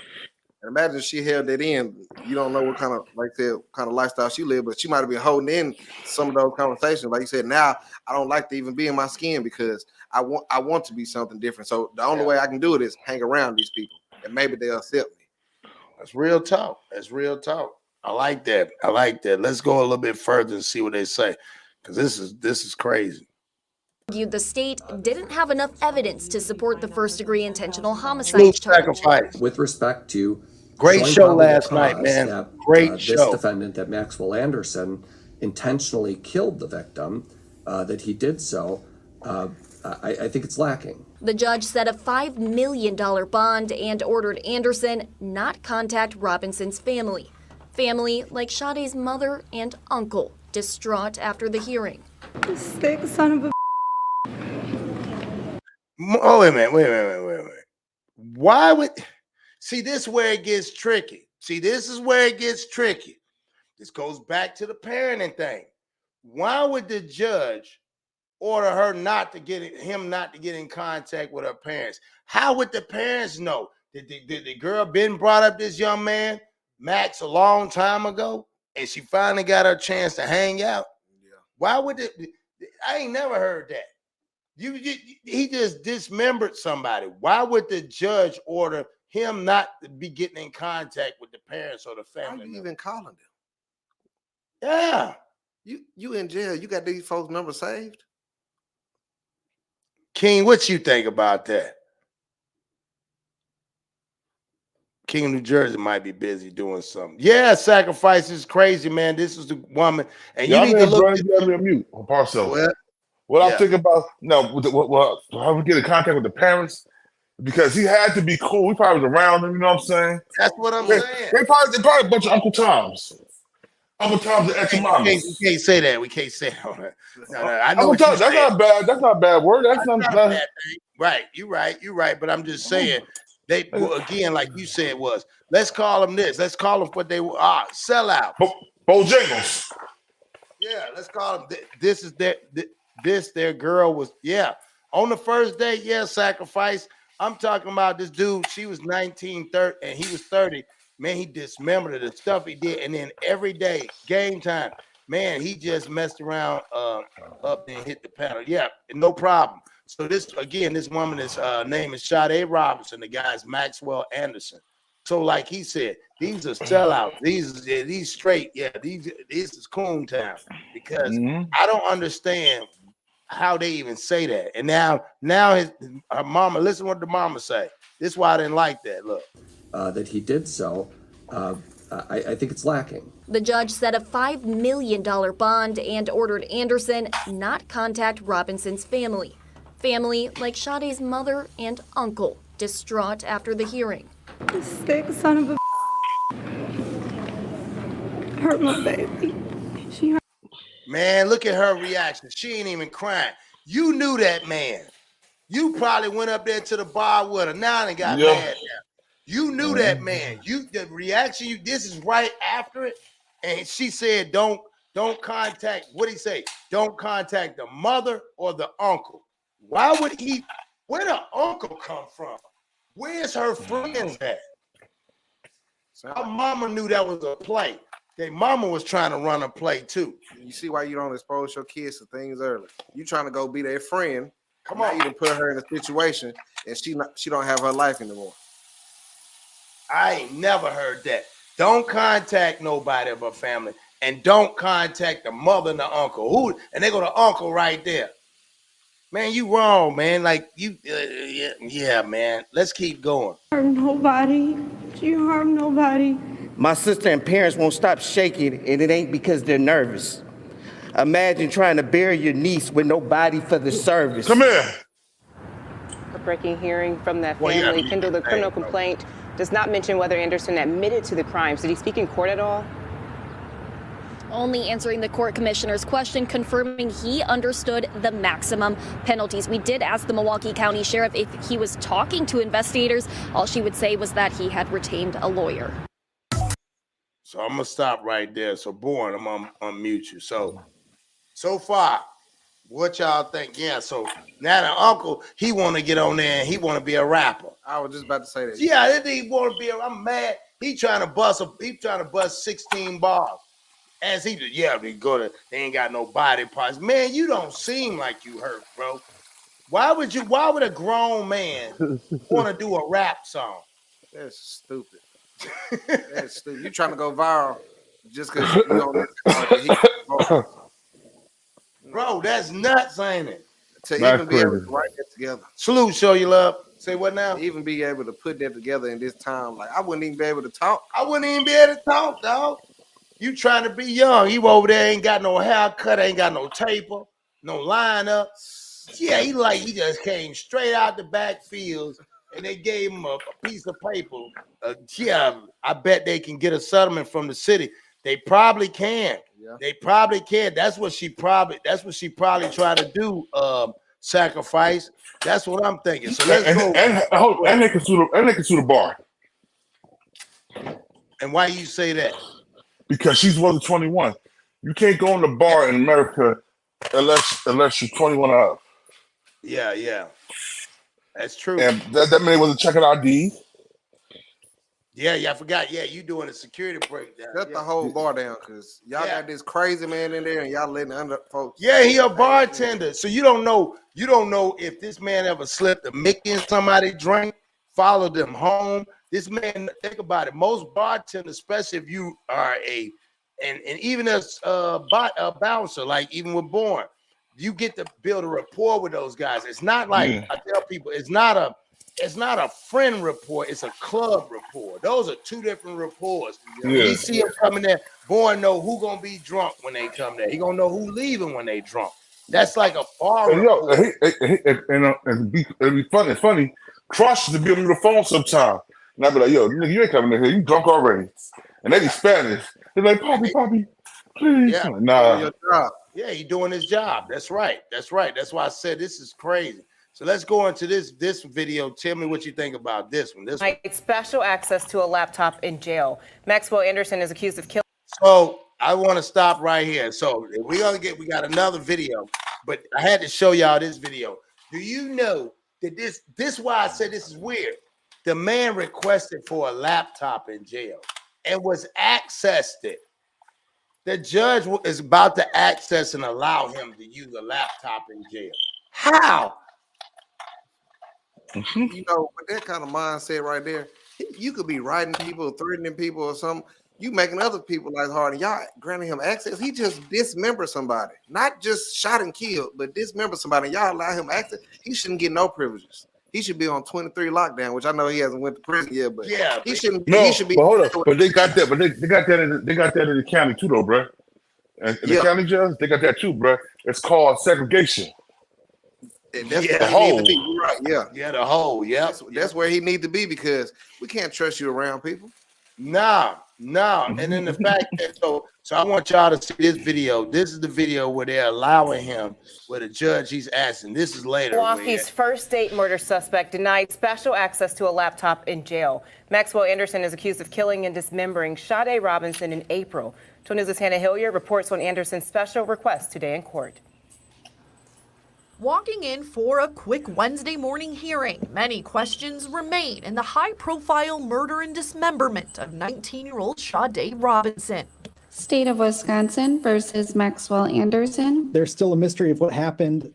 And imagine if she held that in. You don't know what kind of lifestyle she lived, but she might have been holding in some of those conversations. Like you said, now I don't like to even be in my skin because I want to be something different. So the only way I can do it is hang around these people, and maybe they'll accept me. That's real talk. That's real talk. I like that. I like that. Let's go a little bit further and see what they say, because this is crazy. The state didn't have enough evidence to support the first-degree intentional homicide charge. With respect to great show last night, man. Great show. This defendant, that Maxwell Anderson, intentionally killed the victim, that he did so, I think it's lacking. The judge set a $5 million bond and ordered Anderson not contact Robinson's family. Family like Sade's mother and uncle, distraught after the hearing. Sick son of a. Oh, wait a minute. Why would see this is where it gets tricky? This goes back to the parenting thing. Why would the judge order her not to get in contact with her parents? How would the parents know? Did the girl been brought up this young man, Max, a long time ago, and she finally got her chance to hang out? Yeah. Why would it? I ain't never heard that. He just dismembered somebody. Why would the judge order him not to be getting in contact with the parents or the Why family. you even calling them? Yeah. You in jail. You got these folks' numbers saved? King, what you think about that? King of New Jersey might be busy doing something. Yeah, sacrifice is crazy, man. This is the woman, and you need to look. You got me on mute, Parcel. Well, what yeah. I'm thinking about now, how we get in contact with the parents, because he had to be cool. We probably was around him, you know what I'm saying? That's what I'm saying. They probably a bunch of Uncle Toms. Uncle Toms and ex mamas. We can't say that. We can't say that. No, I know Uncle what you're Tom, that's saying. not bad. That's not a bad word. That's not a bad thing. Right. You're right. You're right. But I'm just saying, they again, like you said, was let's call them this. Let's call them what they are. Sellouts. Bojangles. Yeah. Let's call them. This is their girl was. Yeah. On the first day. Yeah. Sacrifice. I'm talking about this dude. She was 19, 30, and he was 30. Man, he dismembered the stuff he did, and then every day, game time, man, he just messed around up and hit the panel. Yeah, no problem. So this woman is name is Sade Robinson. The guy's Maxwell Anderson. So like he said, these are sellouts. These straight. Yeah, this is coon town because I don't understand how they even say that. And now her mama. Listen what the mama say. This is why I didn't like that. Look. That he did so, I think it's lacking. The judge set a $5 million bond and ordered Anderson not contact Robinson's family. Family like Sade's mother and uncle, distraught after the hearing. This sick son of a hurt my baby. She hurt. Man, look at her reaction. She ain't even crying. You knew that man. You probably went up there to the bar with her. Now they got mad. You knew that man. The reaction. This is right after it, and she said, "Don't contact." What did he say? Don't contact the mother or the uncle. Why would he? Where the uncle come from? Where's her friends at? Her mama knew that was a play. Their mama was trying to run a play too. You see why you don't expose your kids to things early. You trying to go be their friend. Come on, you can put her in a situation, and she don't have her life anymore. I ain't never heard that. Don't contact nobody of her family, and don't contact the mother and the uncle. Who? And they go to uncle right there. Man, you wrong, man. Like you, yeah, man. Let's keep going. Hurt nobody. She harmed nobody. My sister and parents won't stop shaking, and it ain't because they're nervous. Imagine trying to bury your niece with no body for the service. Come here. A breaking hearing from that family. Kendall, the criminal complaint does not mention whether Anderson admitted to the crimes. Did he speak in court at all? Only answering the court commissioner's question, confirming he understood the maximum penalties. We did ask the Milwaukee County Sheriff if he was talking to investigators. All she would say was that he had retained a lawyer. So I'm gonna stop right there. So Born, I'm gonna unmute you. So far, what y'all think? Yeah. So now the uncle, he want to get on there and he want to be a rapper. I was just about to say that. Yeah, he want to be. I'm mad. He trying to bust 16 bars. As he did, they ain't got no body parts. Man, you don't seem like you hurt, bro. Why would a grown man want to do a rap song? That's stupid. That's stupid. You trying to go viral just because you don't. Bro, that's nuts, ain't it? To even be able to write that together. Salute, show you love. Say what now? To even be able to put that together in this time, like I wouldn't even be able to talk. I wouldn't even be able to talk, dog. You trying to be young. He over there ain't got no haircut, ain't got no taper, no lineup. Yeah, he just came straight out the backfields and they gave him a piece of paper. I bet they can get a settlement from the city. They probably can. Yeah. They probably can. That's what she probably tried to do. Sacrifice. That's what I'm thinking. So let's go. And they can sue the bar. And why you say that? Because she's more than 21. You can't go in the bar in America unless you're 21 or up. Yeah. That's true. And that man wasn't checking ID. Yeah, I forgot. Yeah, you doing a security breakdown. Shut the whole bar down, because y'all got this crazy man in there and y'all letting under folks. Yeah, he a bartender. So you don't know if this man ever slipped a Mickey in somebody's drink, followed them home. This man, think about it. Most bartenders, especially if you are and even as a bouncer, like even with Born, you get to build a rapport with those guys. It's not like I tell people, it's not a friend rapport, it's a club rapport. Those are two different rapports. When he see him coming there, Born know who gonna be drunk when they come there. He gonna know who leaving when they drunk. That's like a bar And yo, rapport. it'd be funny. It's funny. Cross used to be on the phone sometime, and I'd be like, "Yo, nigga, you ain't coming in here. You drunk already?" And they be Spanish. They're like, "Poppy, please." Yeah, I'm like, nah. your job. Yeah, he doing his job. That's right. That's right. That's why I said this is crazy. So let's go into this video. Tell me what you think about this one. Special access to a laptop in jail. Maxwell Anderson is accused of killing. So I want to stop right here. So we got another video, but I had to show y'all this video. Do you know that this why I said this is weird? The man requested for a laptop in jail and was accessed it. The judge is about to access and allow him to use a laptop in jail. How? You know, with that kind of mindset right there, you could be writing people, threatening people or something. You making other people life hard, and y'all granting him access. He just dismembered somebody, not just shot and killed, but dismembered somebody. And y'all allow him access. He shouldn't get no privileges. He should be on 23 lockdown, which I know he hasn't went to prison yet, but yeah, he shouldn't. No, he should be. but hold up. But they got that. But they got that. They got that in the county too, though, bro. And the county judge, they got that too, bro. It's called segregation. And that's Yeah, where he needs to be. You're right. Yeah. Yeah, the hole. Yeah. That's where he needs to be because we can't trust you around people. No. And then the fact that so I want y'all to see this video. This is the video where they're allowing him, where the judge he's asking. This is later. Milwaukee's first date murder suspect denied special access to a laptop in jail. Maxwell Anderson is accused of killing and dismembering Sade Robinson in April. 12 News' Hannah Hilliard reports on Anderson's special request today in court. Walking in for a quick Wednesday morning hearing, many questions remain in the high-profile murder and dismemberment of 19-year-old Sade Robinson. State of Wisconsin versus Maxwell Anderson. There's still a mystery of what happened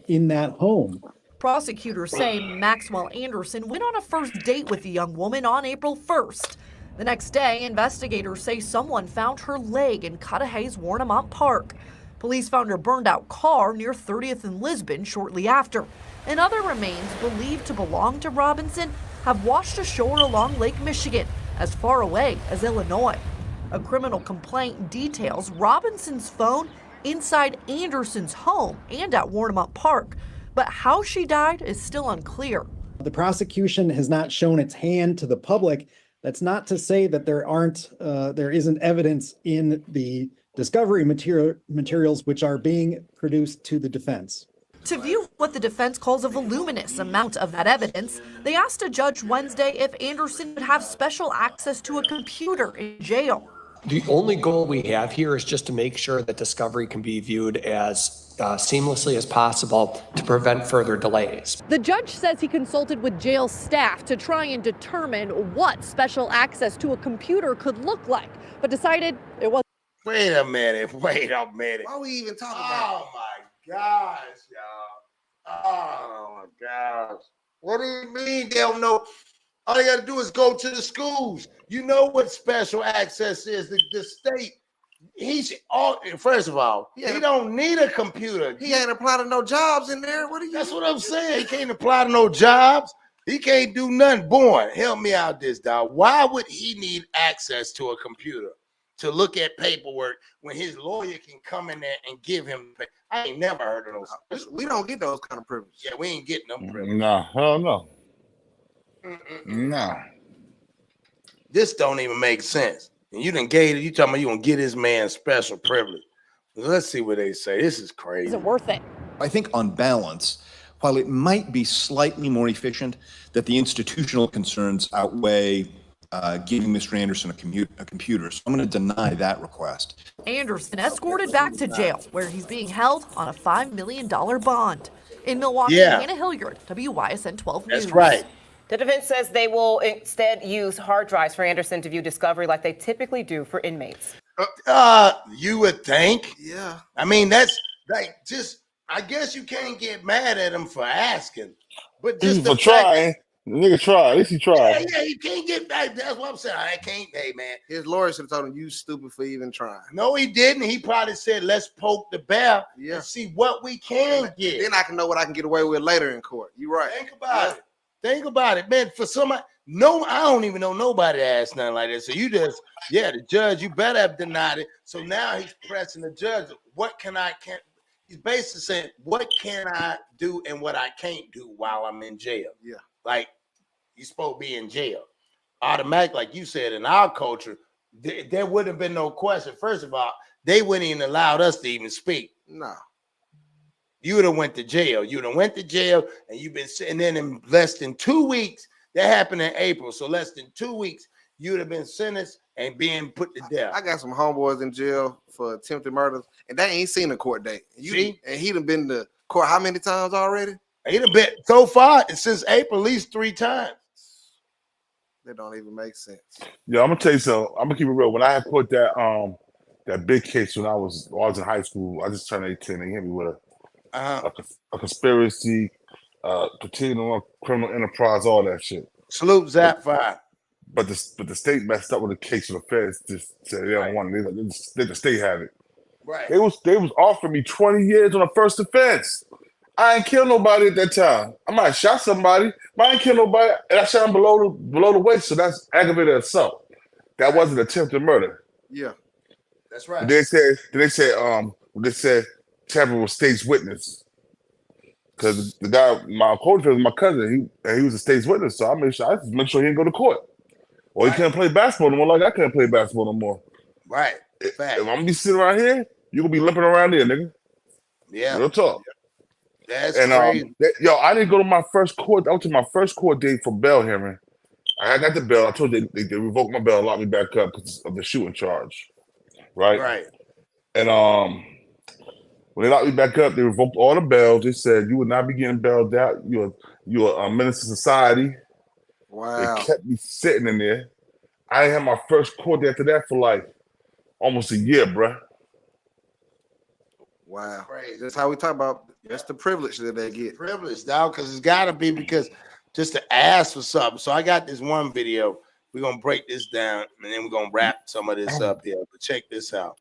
in that home. Prosecutors say Maxwell Anderson went on a first date with the young woman on April 1st. The next day, investigators say someone found her leg in Cudahy's Warnemont Park. Police found her burned-out car near 30th and Lisbon shortly after, and other remains believed to belong to Robinson have washed ashore along Lake Michigan, as far away as Illinois. A criminal complaint details Robinson's phone inside Anderson's home and at Warnemont Park, but how she died is still unclear. The prosecution has not shown its hand to the public. That's not to say that there isn't evidence in the discovery materials which are being produced to the defense. To view what the defense calls a voluminous amount of that evidence, they asked a judge Wednesday if Anderson would have special access to a computer in jail. The only goal we have here is just to make sure that discovery can be viewed as seamlessly as possible to prevent further delays. The judge says he consulted with jail staff to try and determine what special access to a computer could look like, but decided it wasn't. Wait a minute. Why are we even talking about it? Oh my gosh, y'all. Oh my gosh. What do you mean they don't know? All they got to do is go to the schools. You know what special access is. The state, first of all, he don't need a computer. He ain't apply to no jobs in there. That's what I'm saying. He can't apply to no jobs. He can't do nothing. Born, help me out this, dog. Why would he need access to a computer to look at paperwork when his lawyer can come in there and give him? I ain't never heard of those. We don't get those kind of privileges. Yeah, we ain't getting them privileges. No, hell no. No. This don't even make sense. And you talking about you gonna get this man special privilege. Let's see what they say. This is crazy. Is it worth it? I think on balance, while it might be slightly more efficient, that the institutional concerns outweigh giving Mr. Anderson a computer. So I'm going to deny that request. Anderson escorted back to jail, where he's being held on a $5 million bond. In Milwaukee, Hannah Hilliard, WYSN 12 News. That's right. The defense says they will instead use hard drives for Anderson to view discovery like they typically do for inmates. You would think. Yeah. I mean, that's like I guess you can't get mad at him for asking. But just for trying. Nigga tried. At least he tried. Yeah, he can't get back. That's what I'm saying. I can't, hey, man. His lawyer should have told him, you stupid for even trying. No, he didn't. He probably said, let's poke the bear and see what we can get. Then I can know what I can get away with later in court. You're right. Think about it. Think about it, man. For somebody, no, I don't even know nobody asked nothing like that. So you just, the judge, you better have denied it. So now he's pressing the judge. What can I can't? He's basically saying, what can I do and what I can't do while I'm in jail? Yeah. Like, you're supposed to be in jail. Automatic, like you said, in our culture, there wouldn't have been no question. First of all, they wouldn't even allowed us to even speak. No. You would have went to jail. You would have went to jail, and you've been sitting in less than 2 weeks. That happened in April. So less than 2 weeks, you would have been sentenced and being put to death. I got some homeboys in jail for attempted murders, and they ain't seen a court date. And he done been to court how many times already? He done been so far since April, at least 3 times. That don't even make sense. Yo, I'm gonna tell you something. I'm gonna keep it real. When I had put that big case when I was in high school, I just turned 18. They hit me with a conspiracy, continuing on criminal enterprise, all that shit. Salute Zap 5. But the state messed up with the case, of the feds just said they don't want it. Let the state have it. Right. They was offering me 20 years on the first offense. I ain't killed nobody at that time. I might have shot somebody, but I ain't killed nobody, and I shot him below the waist, so that's aggravated assault. That wasn't attempted murder. Yeah. That's right. They said tampering with state's witness. Because the guy, my coach was my cousin, he was a state's witness, so I just make sure he didn't go to court. Or he couldn't play basketball no more, like I couldn't play basketball no more. Right. If I'm gonna be sitting around here, you gonna be limping around there, nigga. Yeah. Real talk. That's crazy. I didn't go to my first court. I went to my first court date for bail hearing. I got the bail. I told you they revoked my bail and locked me back up because of the shooting charge. Right? Right. And when they locked me back up, they revoked all the bails. They said you would not be getting bailed out. You're a menace to society. Wow. They kept me sitting in there. I didn't have my first court date after that for like almost a year, bruh. Wow. Crazy. That's how we talk about. That's the privilege that they get. Privilege, dog, because it's got to be because just to ask for something. So I got this one video. We're going to break this down, and then we're going to wrap some of this up here. But check this out.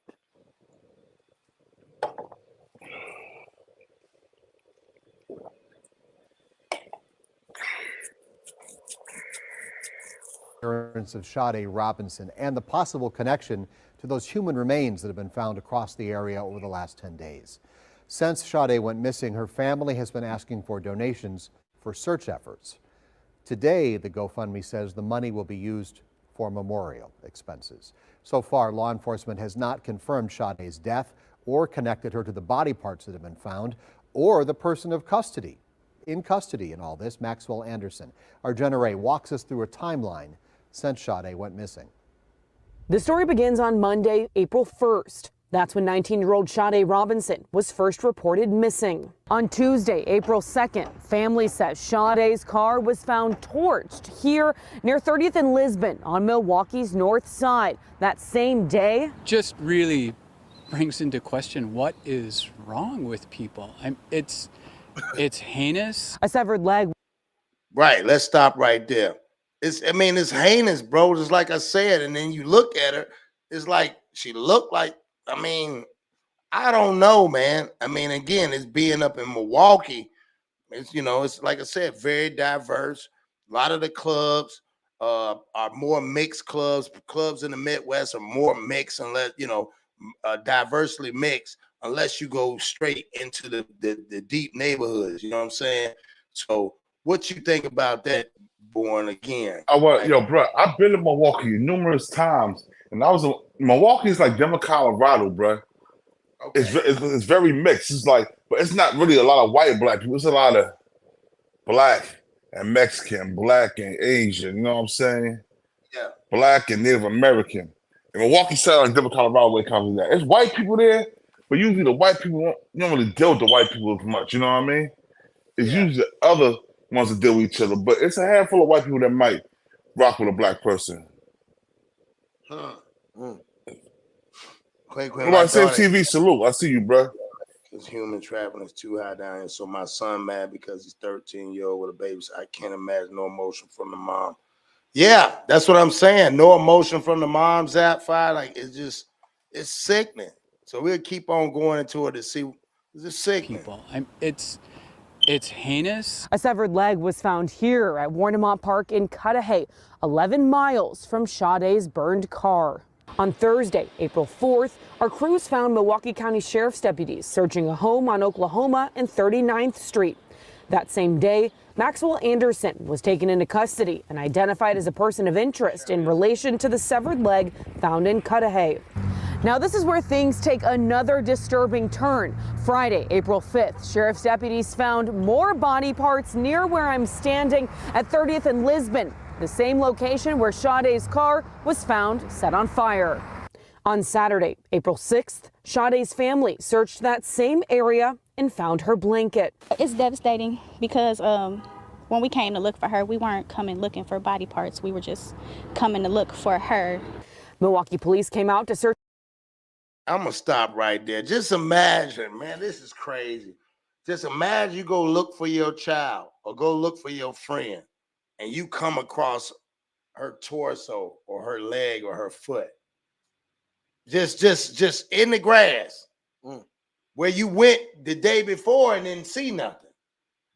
Of Sade Robinson and the possible connection to those human remains that have been found across the area over the last 10 days. Since Sade went missing, her family has been asking for donations for search efforts. Today, the GoFundMe says the money will be used for memorial expenses. So far, law enforcement has not confirmed Sade's death or connected her to the body parts that have been found or the person in custody in all this. Maxwell Anderson, our Jenna Ray, walks us through a timeline since Sade went missing. The story begins on Monday, April 1st. That's when 19-year-old Sade Robinson was first reported missing. On Tuesday, April 2nd, family says Sade's car was found torched here near 30th and Lisbon on Milwaukee's north side. That same day, just really brings into question what is wrong with people. It's heinous. A severed leg. Right. Let's stop right there. It's heinous, bro. Just like I said. And then you look at her, it's like she looked like, I don't know, man. Again, it's being up in Milwaukee. It's like I said, very diverse. A lot of the clubs are more mixed clubs. Clubs in the Midwest are more mixed unless, diversely mixed, unless you go straight into the deep neighborhoods. You know what I'm saying? So what you think about that, Born Again? Bro, I've been to Milwaukee numerous times, and Milwaukee is like Denver, Colorado, bro. Okay. It's very mixed. It's like, but it's not really a lot of white black people. It's a lot of black and Mexican, black and Asian. You know what I'm saying? Yeah. Black and Native American. And Milwaukee sounds like Denver, Colorado when it comes to that. There's white people there, but usually the white people you don't really deal with the white people as much. You know what I mean? It's usually the other ones that deal with each other, but it's a handful of white people that might rock with a black person. Huh. Nobody say TV, salute. I see you, bro. Because human trafficking is too high down here. So my son mad because he's 13-year-old with a baby. So I can't imagine no emotion from the mom. Yeah, that's what I'm saying. No emotion from the mom, Zapfire. Like, it's sickening. So we'll keep on going into it to see. It's sickening. People, it's heinous. A severed leg was found here at Warnemont Park in Cudahy, 11 miles from Sade's burned car. On Thursday, April 4th, our crews found Milwaukee County Sheriff's deputies searching a home on Oklahoma and 39th Street. That same day, Maxwell Anderson was taken into custody and identified as a person of interest in relation to the severed leg found in Cudahy. Now, this is where things take another disturbing turn. Friday, April 5th, sheriff's deputies found more body parts near where I'm standing at 30th and Lisbon, the same location where Sade's car was found set on fire. On Saturday, April 6th, Sade's family searched that same area and found her blanket. It's devastating because when we came to look for her, we weren't coming looking for body parts. We were just coming to look for her. Milwaukee police came out to search. I'm going to stop right there. Just imagine, man, this is crazy. Just imagine you go look for your child or go look for your friend and you come across her torso or her leg or her foot. Just in the grass where you went the day before and didn't see nothing.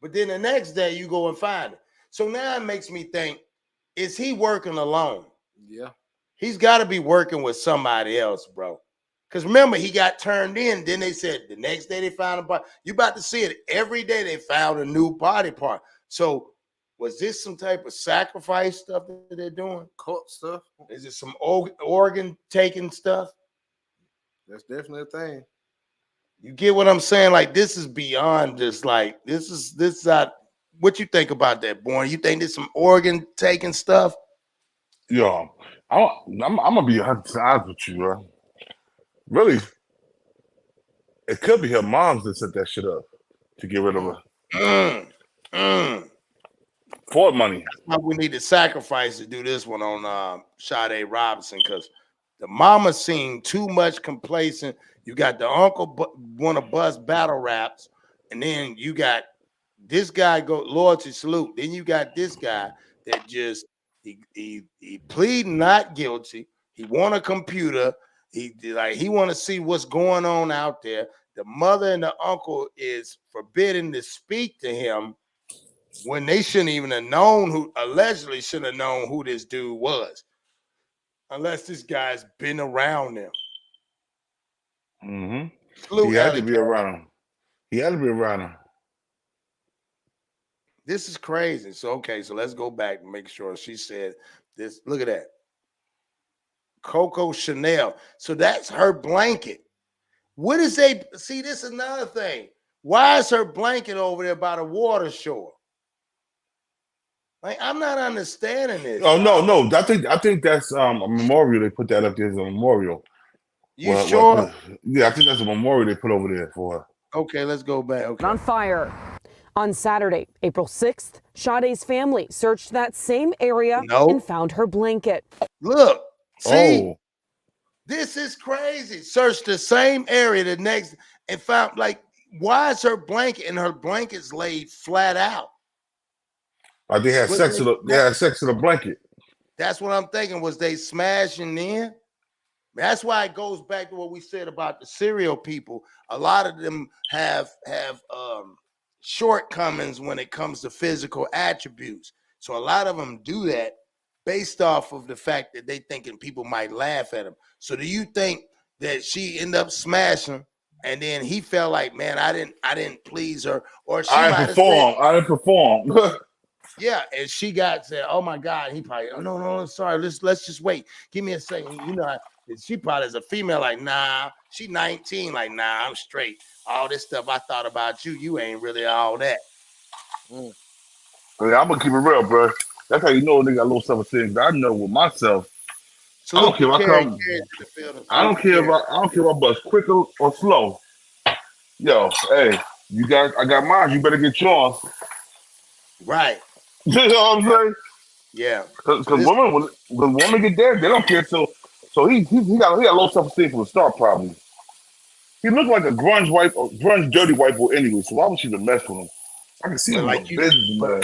But then the next day you go and find it. So now it makes me think, is he working alone? Yeah. He's got to be working with somebody else, bro. Because remember, he got turned in. Then they said the next day they found a body. You about to see it. Every day they found a new body part. So was this some type of sacrifice stuff that they're doing? Cult stuff? Is it some organ taking stuff? That's definitely a thing. You get what I'm saying? Like, this is beyond just like, this is not, what you think about that, Born? You think there's some organ taking stuff? Yo, I'm gonna be honest with you, bro. Really, it could be her moms that set that shit up to get rid of her. For money. That's why we need to sacrifice to do this one on Sade Robinson, because the mama seemed too much complacent. You got the uncle want to bust battle raps, and then you got this guy go loyalty salute. Then you got this guy that just he pleading not guilty. He want a computer. He want to see what's going on out there. The mother and the uncle is forbidden to speak to him when they shouldn't even have known allegedly shouldn't have known who this dude was, unless this guy's been around them. Mm-hmm. He had to be around him. He had to be around him. This is crazy. So, okay, so let's go back and make sure she said this. Look at that. Coco Chanel. So that's her blanket. What is they see? This is another thing. Why is her blanket over there by the water shore? Like, I'm not understanding this. Oh no. I think that's a memorial. They put that up there as a memorial. You sure? Yeah, I think that's a memorial they put over there for her. Okay, let's go back. Okay. On fire. On Saturday, April 6th, Sade's family searched that same area and found her blanket. Look, see, this is crazy. Searched the same area the next and found, like, why is her blanket and her blanket's laid flat out? Like they had sex with a blanket. That's what I'm thinking. Was they smashing in? That's why it goes back to what we said about the serial people. A lot of them have shortcomings when it comes to physical attributes. So a lot of them do that based off of the fact that they thinking people might laugh at them. So do you think that she ended up smashing and then he felt like, man, I didn't please her, or she I didn't perform. Yeah, and she got said, oh my God, he probably, oh no, sorry, let's just wait. Give me a second. You know, she probably as a female, like, nah, she 19, like, nah, I'm straight. All this stuff I thought about you, you ain't really all that. Yeah, I'm gonna keep it real, bro. That's how you know a nigga got low self-esteem. I know with myself. So I don't care if I come. I don't care if I bust quick or slow. Yo, hey, I got mine. You better get yours. Right. You know what I'm saying? Yeah. Because women get there, they don't care. So he got low self-esteem from the start, probably. He looked like a grunge dirty white boy anyway. So why would she even mess with him? I can see But him like a you, businessman.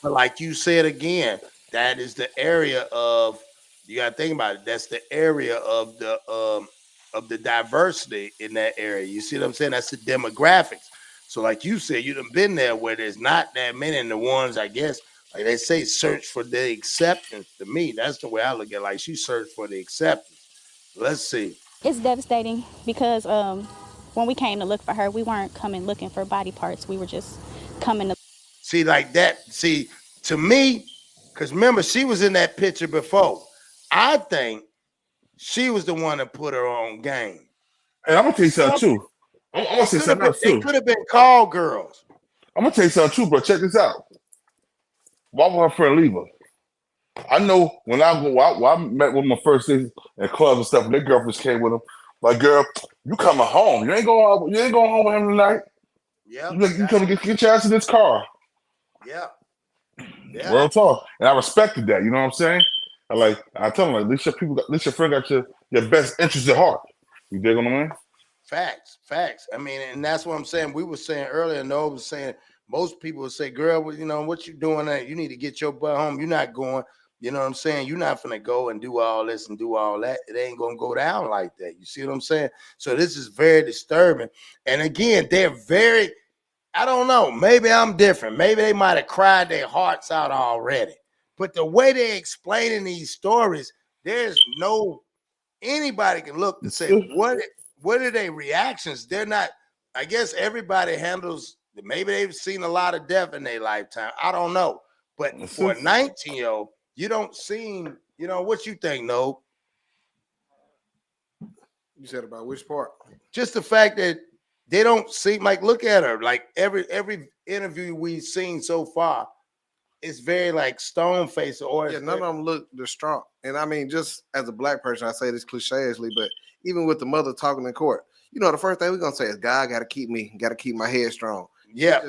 but like you said again, that is the area of you got to think about it. That's the area of the diversity in that area. You see what I'm saying? That's the demographics. So like you said, you done been there where there's not that many, and the ones I guess like they say search for the acceptance. To me, that's the way I look at it. Like she searched for the acceptance. Let's see. It's devastating because when we came to look for her, we weren't coming looking for body parts. We were just coming to See, like that. See, to me, because remember, she was in that picture before. I think she was the one that put her on game. And I'm gonna tell you something too. I'm gonna say something else They too. could have been call girls. I'm gonna tell you something too, bro. Check this out. Why would her friend leave her? I know when I met with my first days at clubs and stuff, and their girlfriends came with them. Like, girl, you coming home? You ain't going home with him tonight. Yeah, You come get your ass in this car. Yeah. Real talk. And I respected that. You know what I'm saying? I tell them, like, at least your friend got your best interest at heart. You dig what I mean? Facts. I mean, and that's what I'm saying. We were saying earlier, Noah was saying most people would say, girl, well, you know, what you doing there? You need to get your butt home. You're not going, you know what I'm saying? You're not gonna go and do all this and do all that. It ain't gonna go down like that. You see what I'm saying? So this is very disturbing. And again, they're very, I don't know, maybe I'm different. Maybe they might have cried their hearts out already. But the way they're explaining these stories, there's no anybody can look to say what are their reactions. They're not, I guess everybody handles, maybe they've seen a lot of death in their lifetime, I don't know, but for a 19-year-old, you don't seem, you know, what you think? No, You said about which part? just the fact that they don't seem like, look at her, like every interview we've seen so far, it's very like stone face, or Yeah, none of them look distraught. And I mean, just as a black person, I say this clicheishly, but even with the mother talking in court, you know, the first thing we're gonna say is, God got to keep my head strong. Yeah.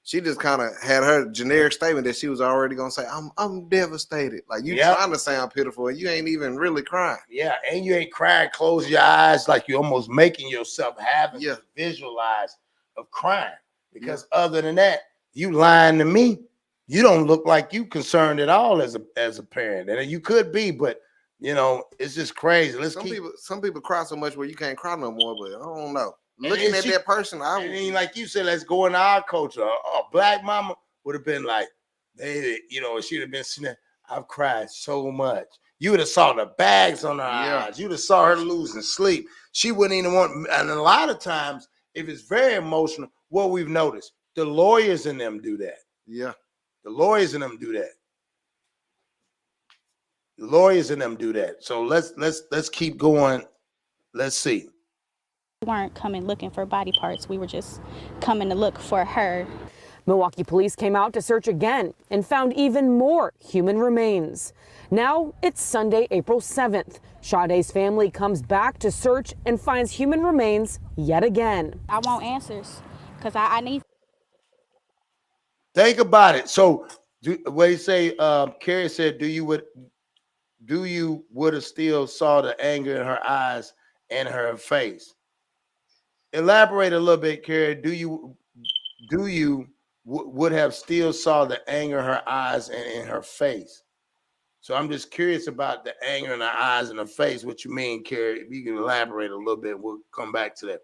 She just kind of had her generic statement that she was already gonna say, I'm devastated. Like you trying to sound pitiful and you ain't even really crying. Yeah, and you ain't crying, close your eyes, like you're almost making yourself having to visualize of crying. Because other than that, you lying to me. You don't look like you concerned at all as a parent. And you could be, but you know, it's just crazy. Some people cry so much where you can't cry no more, but I don't know. Looking at that person, like you said, let's go in our culture. A black mama would have been like, baby, you know, she'd have been sitting there, I've cried so much. You would have saw the bags on her eyes. You'd have saw her losing sleep. She wouldn't even want, and a lot of times, if it's very emotional, what we've noticed, the lawyers in them do that. Yeah. The lawyers in them do that. The lawyers in them do that. So let's keep going. Let's see. we weren't coming looking for body parts. We were just coming to look for her. Milwaukee police came out to search again and found even more human remains. Now it's Sunday, April 7th. Sade's family comes back to search and finds human remains yet again. I want answers because I need. Think about it. So, what you say? Carrie said, "Do you would have still saw the anger in her eyes and her face?" Elaborate a little bit, Carrie. Do you would have still saw the anger in her eyes and in her face? So I'm just curious about the anger in her eyes and her face. What you mean, Carrie? If you can elaborate a little bit, we'll come back to that.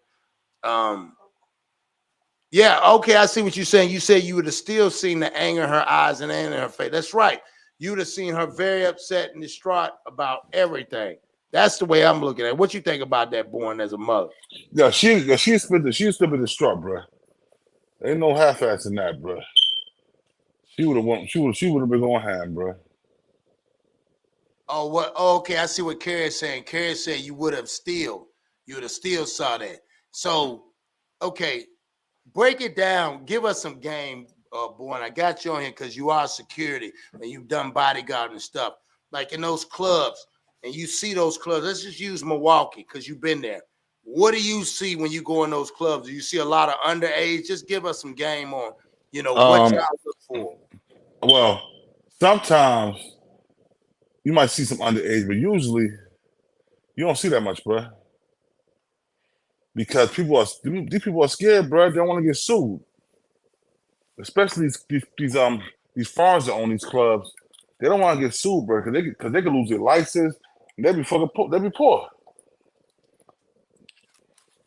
Yeah, okay, I see what you're saying. You said you would have still seen the anger in her eyes and anger in her face. That's right. You would have seen her very upset and distraught about everything. That's the way I'm looking at it. What you think about that, born as a mother? Yeah, she's still been distraught, bro. Ain't no half-ass in that, bro. She would have been going ham, bro. Oh, what? Oh, okay, I see what Carrie's saying. Carrie said you would have still saw that. So, okay, break it down. Give us some game, Born. I got you on here because you are security and you've done bodyguard and stuff. Like in those clubs, and you see those clubs. Let's just use Milwaukee because you've been there. What do you see when you go in those clubs? Do you see a lot of underage? Just give us some game on, what y'all look for. Well, sometimes you might see some underage, but usually you don't see that much, bro. because these people are scared, bro. They don't want to get sued, especially these foreigners that own these clubs. They don't want to get sued, bro, because they could lose their license. And they be fucking poor. They be poor.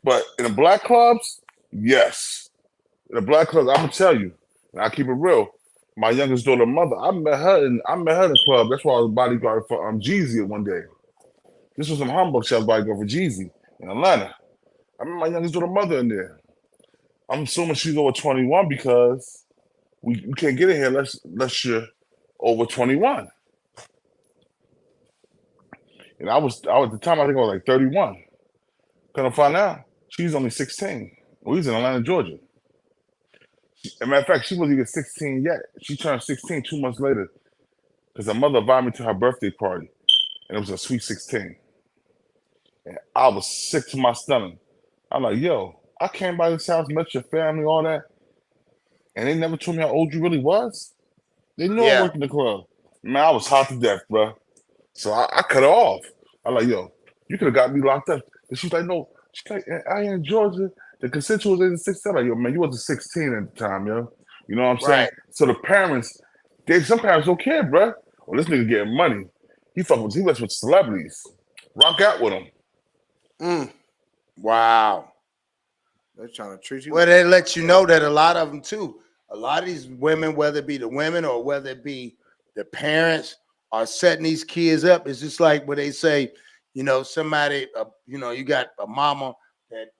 But in the black clubs, yes. In the black clubs, I'm gonna tell you, and I keep it real. My youngest daughter, mother, I met her in the club. That's why I was bodyguard for Jeezy one day. This was some Hamburg shop bodyguard for Jeezy in Atlanta. I met my youngest daughter, mother in there. I'm assuming she's over 21 because we can't get in here unless you're over 21. And I was at the time I think I was like 31. Couldn't find out she's only 16. We was in Atlanta, Georgia. As a matter of fact, she wasn't even 16 yet. She turned 16 2 months later because her mother invited me to her birthday party, and it was a sweet 16. And I was sick to my stomach. I'm like, yo, I came by this house, met your family, all that, and they never told me how old you really was. They knew I worked in the club. Man, I was hot to death, bro. So I cut her off. I'm like, yo, you could have got me locked up. And she's like, no. She's like, I ain't in Georgia. The constituent was in 16. I'm like, yo, man, you wasn't 16 at the time, yo. You know what I'm saying? So the parents, some parents don't care, bro. Well, this nigga getting money. He mess with celebrities. Rock out with them. Wow. They're trying to treat you. Well, they let you know that a lot of them too. A lot of these women, whether it be the women or whether it be the parents, are setting these kids up. It's just like what they say, somebody, you got a mama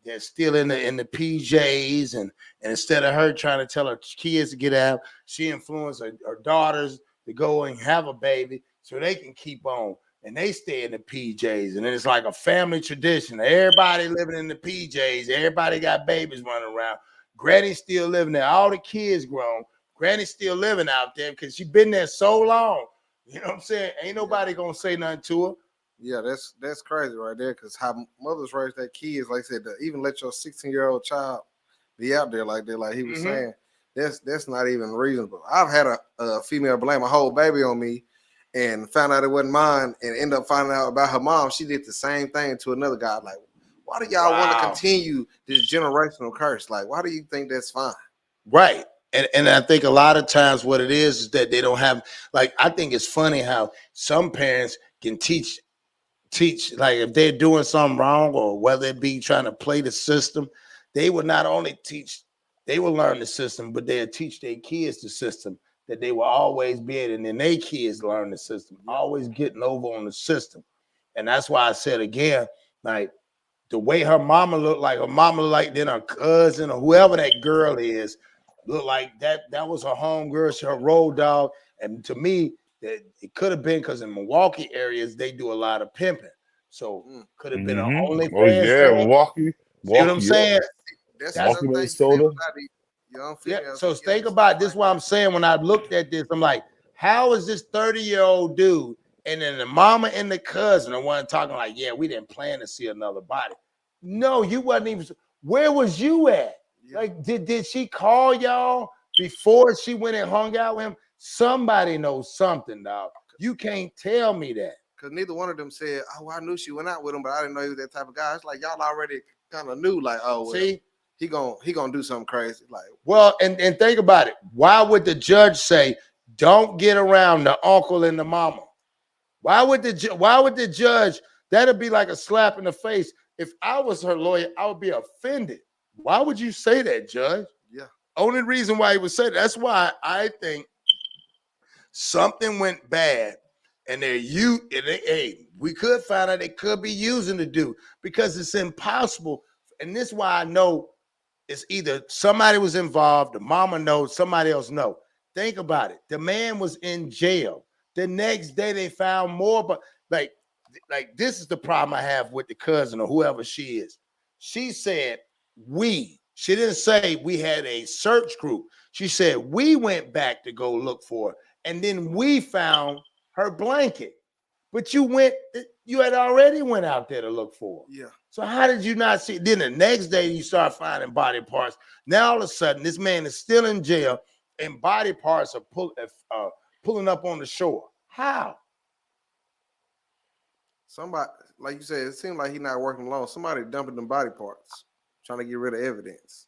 that's still in the PJs, and instead of her trying to tell her kids to get out, she influenced her daughters to go and have a baby so they can keep on. And they stay in the PJs, and then it's like a family tradition. Everybody living in the PJs. Everybody got babies running around. Granny's still living there. All the kids grown. Granny's still living out there because she's been there so long. You know what I'm saying? Ain't nobody gonna say nothing to her. Yeah, that's crazy right there. Because how mothers raise their kids, like I said, to even let your 16-year-old child be out there like that, like he was saying, that's not even reasonable. I've had a female blame a whole baby on me, and found out it wasn't mine, and ended up finding out about her mom. She did the same thing to another guy. Like, why do y'all want to continue this generational curse? Like, why do you think that's fine? Right. And I think a lot of times what it is that they don't have, like, I think it's funny how some parents can teach, like if they're doing something wrong or whether it be trying to play the system, they will not only teach, they will learn the system, but they'll teach their kids the system that they will always be at, and then their kids learn the system, always getting over on the system. And that's why I said again, like the way her mama looked like then her cousin or whoever that girl is, looked like that was her home girl, her road dog. And to me, it could have been because in Milwaukee areas, they do a lot of pimping. So could have been an OnlyFans Oh yeah, thing. Milwaukee. See what I'm saying? That's Milwaukee, Minnesota. Yeah. So think about this. What I'm saying when I looked at this, I'm like, how is this 30-year-old dude and then the mama and the cousin are one talking like, yeah, we didn't plan to see another body. No, you wasn't even. Where was you at? Like, did she call y'all before she went and hung out with him? Somebody knows something, dog. You can't tell me that. Because neither one of them said, oh, I knew she went out with him, but I didn't know he was that type of guy. It's like y'all already kind of knew, like, oh, well, see, he gonna do something crazy. Like, well, and think about it. Why would the judge say, don't get around the uncle and the mama? Why would the judge? That'd be like a slap in the face. If I was her lawyer, I would be offended. Why would you say that, Judge? Yeah. Only reason why he would say that. That's why I think something went bad, and we could find out they could be using the dude because it's impossible. And this is why I know it's either somebody was involved, the mama knows, somebody else knows. Think about it. The man was in jail. The next day they found more, but like this is the problem I have with the cousin or whoever she is. She said she didn't say we had a search group. She said we went back to go look for her, and then we found her blanket. But you had already went out there to look for her. Yeah. So how did you not see? Then the next day you start finding body parts. Now all of a sudden this man is still in jail, and body parts are pulling up on the shore. How? somebody, like you said, it seemed like he's not working alone. Somebody dumping them body parts. trying to get rid of evidence.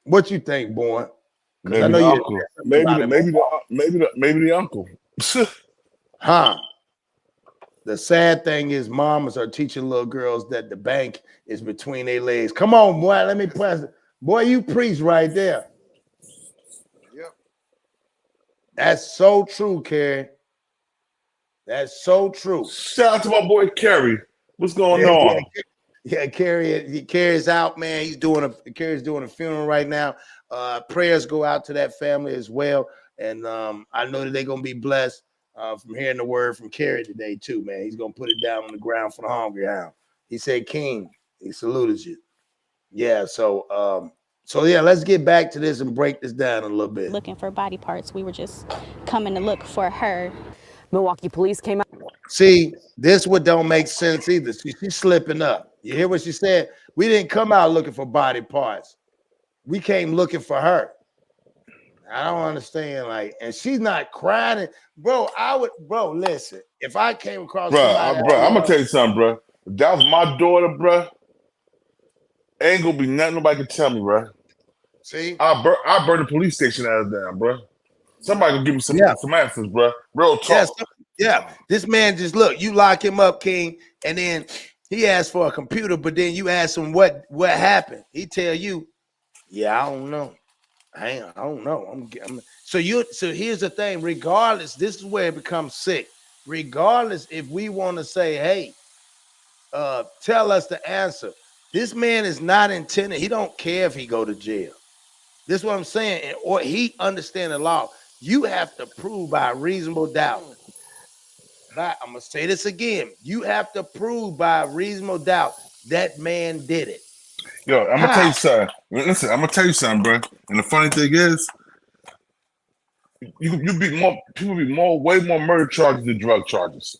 What you think, boy? Maybe I know the you uncle. Maybe the uncle. Huh? The sad thing is, mamas are teaching little girls that the bank is between their legs. Come on, boy. Let me press it. Boy, you preach right there. Yep. That's so true, Carrie. That's so true. Shout out to my boy Kerry. What's going on? Yeah, Carrie's out, man. Carrie's doing a funeral right now. Prayers go out to that family as well. And I know that they're gonna be blessed from hearing the word from Carrie today, too, man. He's gonna put it down on the ground for the hungry hound. He said, King, he saluted you. Yeah, so yeah, let's get back to this and break this down a little bit. Looking for body parts. We were just coming to look for her. Milwaukee police came out. See, this what don't make sense either. She's slipping up. You hear what she said? We didn't come out looking for body parts. We came looking for her. I don't understand. And she's not crying. Bro, listen. If I came across somebody, I'm gonna tell you something, bro. If that was my daughter, bro, ain't gonna be nothing nobody can tell me, bro. See? I burn the police station ass down, bro. Somebody gonna give me some answers, bro. Real talk. Yeah, this man just look. You lock him up, King, and then he asked for a computer, but then you ask him what happened. He tell you, yeah, I don't know. I don't know. So here's the thing. Regardless, this is where it becomes sick. Regardless, if we want to say, hey, tell us the answer. This man is not intended. He don't care if he go to jail. This is what I'm saying. Or he understand the law. You have to prove by reasonable doubt. I'm going to say this again. You have to prove by reasonable doubt that man did it. Yo, I'm going to tell you something. Listen, I'm going to tell you something, bro. And the funny thing is, people be way more murder charges than drug charges.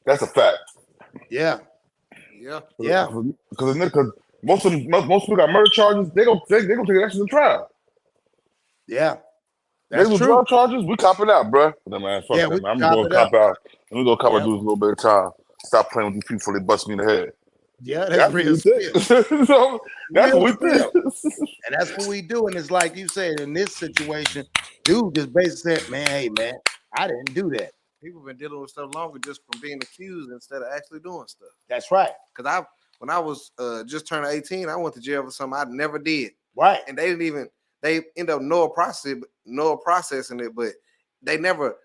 That's a fact. Yeah. Because most people got murder charges. They gonna take that shit to trial. Yeah, that's true. Drug charges, we cop it out, bro. No, man, fuck that, man. I'm gonna cop out. I'm gonna cop out, do a little bit of time. Stop playing with these people before they bust me in the head. Yeah, that's real. So that's what we do. And that's what we do. And it's like you said, in this situation, dude just basically said, man, hey, man, I didn't do that. People been dealing with stuff longer just from being accused instead of actually doing stuff. That's right. Because when I was just turning 18, I went to jail for something I never did. Right. And they end up processing it, but they never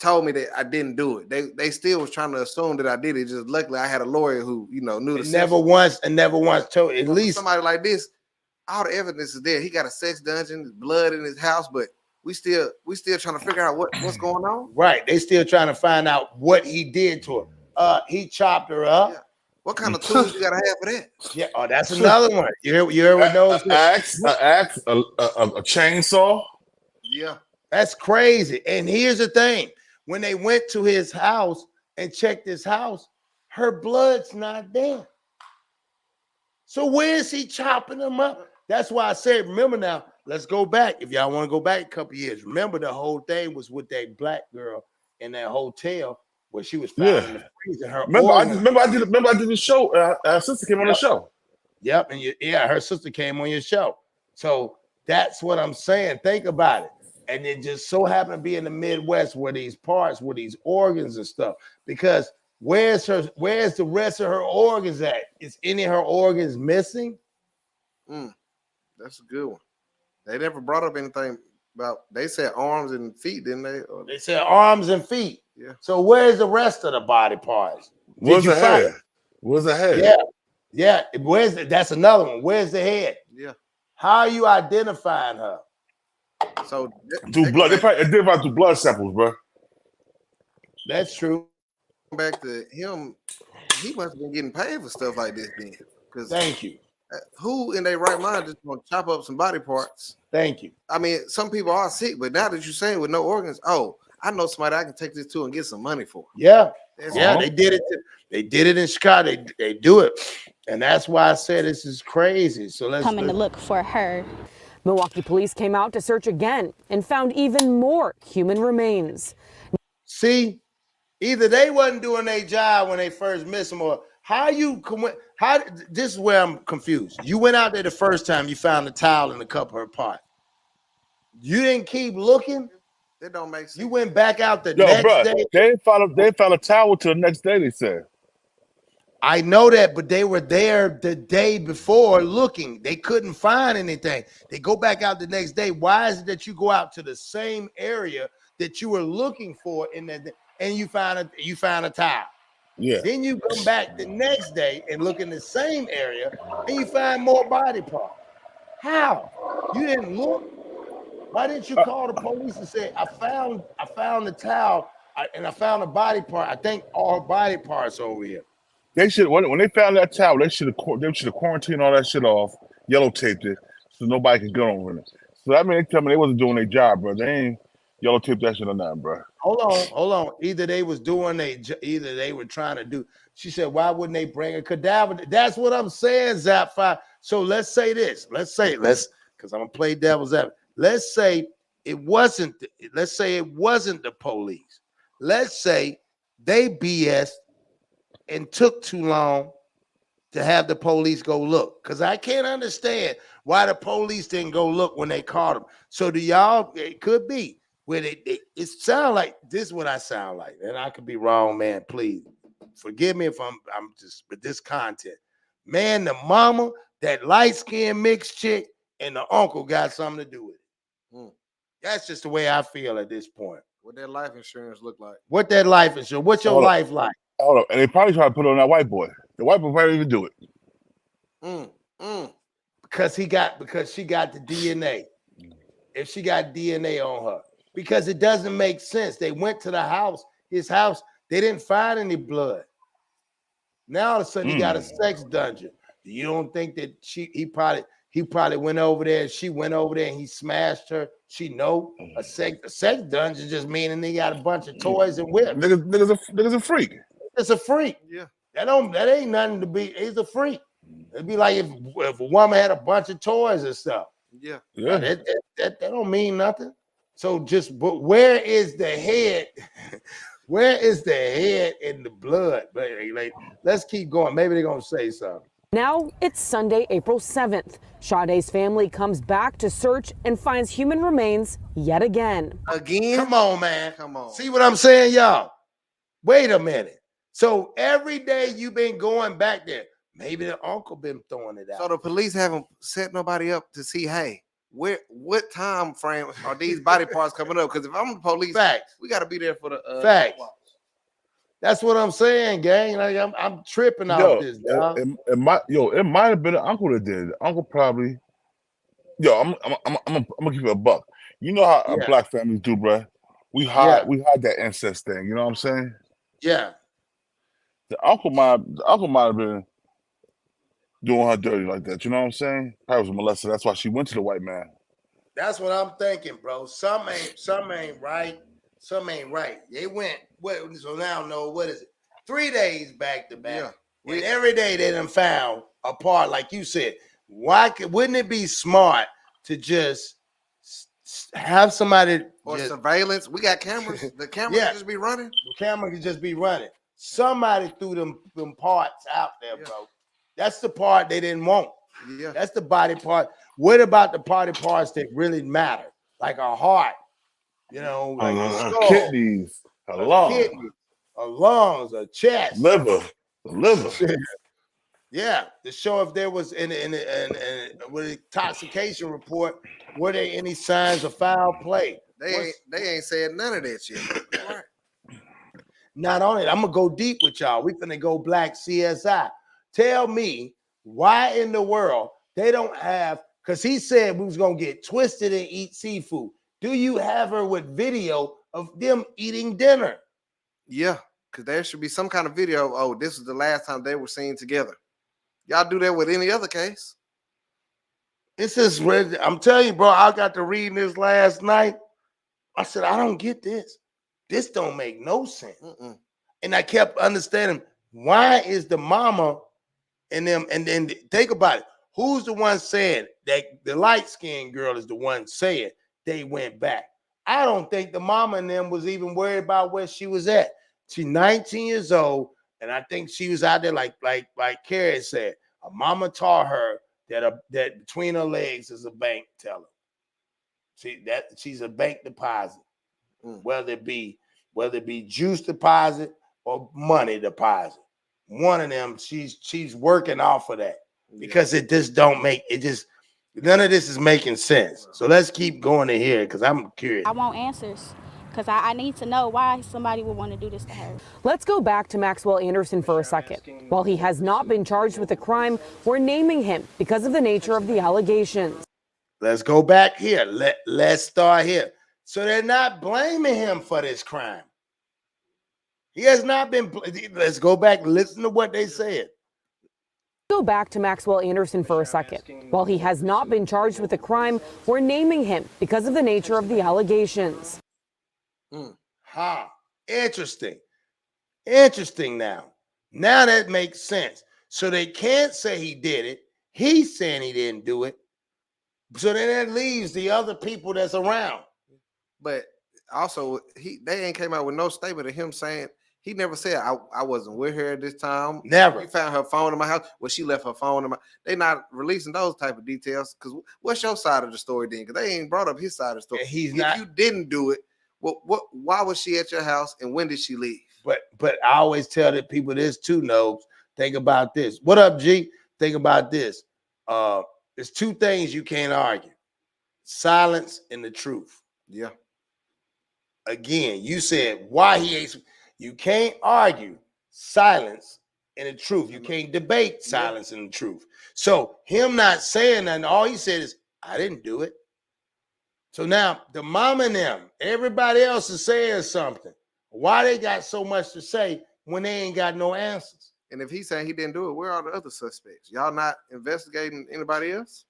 told me that I didn't do it. They still was trying to assume that I did it. Just luckily I had a lawyer who, knew the never once told at least somebody like this, all the evidence is there. He got a sex dungeon, blood in his house, but we still trying to figure out what's going on. Right. They still trying to find out what he did to her. He chopped her up. Yeah. What kind of tools you gotta have for that? Yeah. Oh, that's another one. You ever know? An axe, a chainsaw. Yeah. That's crazy. And here's the thing. When they went to his house and checked his house, her blood's not there. So where is he chopping them up? That's why I said, remember now, let's go back. If y'all want to go back a couple years, remember the whole thing was with that black girl in that hotel where she was found in the freezer. Remember, I did the show. Her sister came on the show. Yep, and her sister came on your show. So that's what I'm saying. Think about it. And it just so happened to be in the Midwest where these parts, where these organs and stuff. Because where's the rest of her organs at? Is any of her organs missing? That's a good one. They never brought up anything about. They said arms and feet, didn't they? They said arms and feet. Yeah. So where's the rest of the body parts? Where's the head? Where's the head? Yeah. That's another one. Where's the head? Yeah. How are you identifying her? So through blood. They probably identified through blood samples, bro. That's true. Back to him, he must have been getting paid for stuff like this then. Thank you. Who in their right mind just want to chop up some body parts? Thank you. I mean, some people are sick, but now that you're saying with no organs, I know somebody I can take this to and get some money for. Yeah. They did it. They did it in Chicago. They do it. And that's why I said this is crazy. So let's coming to look for her. Milwaukee police came out to search again and found even more human remains. See, either they wasn't doing their job when they first missed them, or This is where I'm confused. You went out there the first time, you found a towel in the cup of her pot. You didn't keep looking. That don't make sense. You went back out the Yo, next bro, day. they found a towel till the next day. They said. I know that, but they were there the day before looking. They couldn't find anything. They go back out the next day. Why is it that you go out to the same area that you were looking for and you found a towel? Yeah. Then you come back the next day and look in the same area and you find more body parts. How? You didn't look? Why didn't you call the police and say, I found the towel and I found a body part. I think all body parts over here. They should when they found that towel, they should have quarantined all that shit off, yellow taped it, so nobody could go over it. So that mean they tell me they wasn't doing their job, bro. They ain't yellow taped that shit or nothing, bro. Hold on. Either they were trying to do. She said, why wouldn't they bring a cadaver? That's what I'm saying, Zapfire. So let's say this. Because I'm gonna play devil's advocate. Let's say it wasn't the police. Let's say they BS and took too long to have the police go look. Because I can't understand why the police didn't go look when they caught them. So do y'all, it could be where it sound like this is what I sound like. And I could be wrong, man. Please forgive me if I'm just with this content. Man, the mama, that light-skinned mixed chick, and the uncle got something to do with it. That's just the way I feel at this point. What that life insurance look like? What that life insurance? What's your life like? Hold up. And they probably tried to put it on that white boy. The white boy probably didn't even do it. Because she got the DNA. If she got DNA on her. Because it doesn't make sense. They went to his house, they didn't find any blood. Now all of a sudden he got a sex dungeon. You don't think that he probably went over there and she went over there and he smashed her? She know a sex dungeon just meaning they got a bunch of toys and whips. Niggas a freak. It's a freak. Yeah. That ain't nothing to be. He's a freak. It'd be like if a woman had a bunch of toys and stuff. Yeah. That don't mean nothing. So but where is the head? Where is the head in the blood? Like, let's keep going. Maybe they're gonna say something. Now it's Sunday, April 7th. Sade's family comes back to search and finds human remains yet again. Again? Come on, man. Come on. See what I'm saying, y'all? Wait a minute. So every day you've been going back there. Maybe the uncle been throwing it out. So the police haven't set nobody up to see, hey, what time frame are these body parts coming up? Because if I'm the police, Facts. we got to be there for the facts. That's what I'm saying, gang. Like I'm tripping off this, dog. It might have been an uncle that did it. Uncle probably. I'm gonna keep it a buck. You know how black families do, bro. We hide that incest thing. You know what I'm saying? Yeah. The uncle might have been doing her dirty like that. You know what I'm saying? Probably was molested. That's why she went to the white man. That's what I'm thinking, bro. Some ain't right. Some ain't right. They went. So now no, what is it? 3 days back to back. Yeah. And every day they done found a part, like you said. Wouldn't it be smart to just have somebody surveillance? We got cameras. The camera can just be running. The camera can just be running. Somebody threw them parts out there, bro. That's the part they didn't want. Yeah. That's the body part. What about the body parts that really matter? Like a heart, like a skull, kidneys, a lungs, a chest, liver. Yeah, to show if there was with the intoxication report, were there any signs of foul play? They ain't said none of that shit. Right. Not on it. I'm gonna go deep with y'all. We finna go black CSI. Tell me why in the world they don't have, because he said we was gonna get twisted and eat seafood. Do you have her with video of them eating dinner? Yeah, because there should be some kind of video. Oh, this is the last time they were seen together. Y'all do that with any other case. This is where I'm telling you, bro. I got to reading this last night. I said, I don't get this. This don't make no sense. And I kept understanding, why is the mama and them, and then think about it. Who's the one saying that the light-skinned girl is the one saying they went back? I don't think the mama and them was even worried about where she was at. She's 19 years old. And I think she was out there like Carrie said, a mama taught her that between her legs is a bank teller. See that she's a bank deposit, whether it be juice deposit or money deposit. One of them, she's working off of that because it just don't make it just none of this is making sense. So let's keep going to here because I'm curious. I want answers because I need to know why somebody would want to do this to her. Let's go back to Maxwell Anderson for a second. While he has not been charged with a crime, we're naming him because of the nature of the allegations. Let's go back here. Let's start here. So they're not blaming him for this crime. He has not been. Let's go back and listen to what they said. Go back to Maxwell Anderson for a second. While he has not been charged with a crime, we're naming him because of the nature of the allegations. Interesting. Interesting now. Now that makes sense. So they can't say he did it. He's saying he didn't do it. So then that leaves the other people that's around. But also, they ain't came out with no statement of him saying he never said I wasn't with her at this time. Never. You found her phone in my house. Well, she left her phone in my. They not releasing those type of details because what's your side of the story then? Because they ain't brought up his side of the story. If you didn't do it, why was she at your house and when did she leave? But I always tell the people this too, Nobes. Think about this. What up, G? Think about this. There's two things you can't argue: silence and the truth. Yeah. Again, you said why he ain't. You can't argue silence and the truth. You can't debate silence and the truth. So him not saying nothing, all he said is, I didn't do it. So now the mom and them, everybody else is saying something. Why they got so much to say when they ain't got no answers? And if he's saying he didn't do it, where are the other suspects? Y'all not investigating anybody else?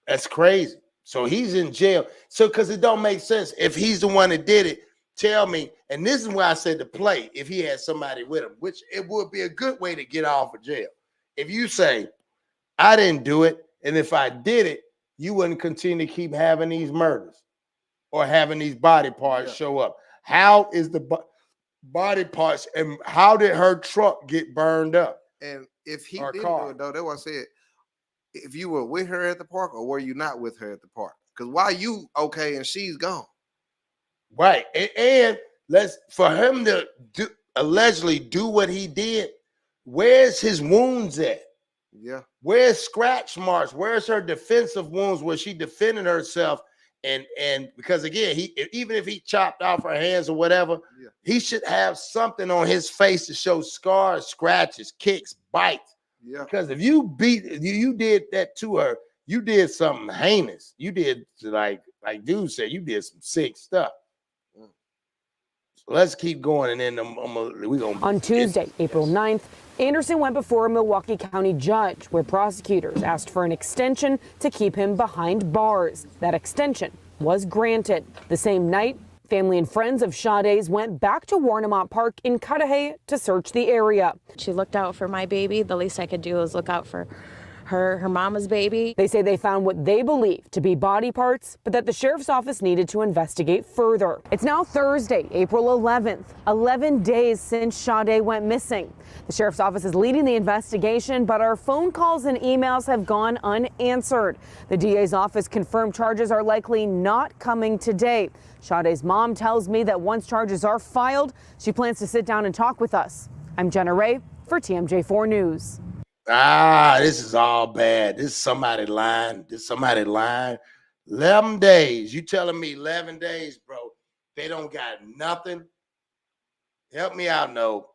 That's crazy. So he's in jail. So because it don't make sense. If he's the one that did it, tell me. And this is why I said to play if he had somebody with him, which it would be a good way to get off of jail. If you say, I didn't do it, and if I did it, you wouldn't continue to keep having these murders or having these body parts show up. How is the body parts and how did her truck get burned up? And if he didn't do it, though, that's what I said. If you were with her at the park or were you not with her at the park? Because why you okay and she's gone? Right. And for him to allegedly do what he did, where's his wounds at? Yeah. Where's scratch marks? Where's her defensive wounds where she defended herself? And because again, even if he chopped off her hands or whatever, he should have something on his face to show scars, scratches, kicks, bites. Yeah. Because if you you did that to her, you did something heinous. You did like dude said, you did some sick stuff. So let's keep going, and then we're going to. On Tuesday, April 9th, Anderson went before a Milwaukee County judge where prosecutors asked for an extension to keep him behind bars. That extension was granted. The same night, family and friends of Sade's went back to Warnemont Park in Cudahy to search the area. She looked out for my baby. The least I could do was look out for her mama's baby. They say they found what they believe to be body parts, but that the sheriff's office needed to investigate further. It's now Thursday, April 11th, 11 days since Sade went missing. The sheriff's office is leading the investigation, but our phone calls and emails have gone unanswered. The DA's office confirmed charges are likely not coming today. Sade's mom tells me that once charges are filed, she plans to sit down and talk with us. I'm Jenna Ray for TMJ4 News. This is all bad. This is somebody lying. 11 days. You telling me 11 days, bro? They don't got nothing. Help me out, no.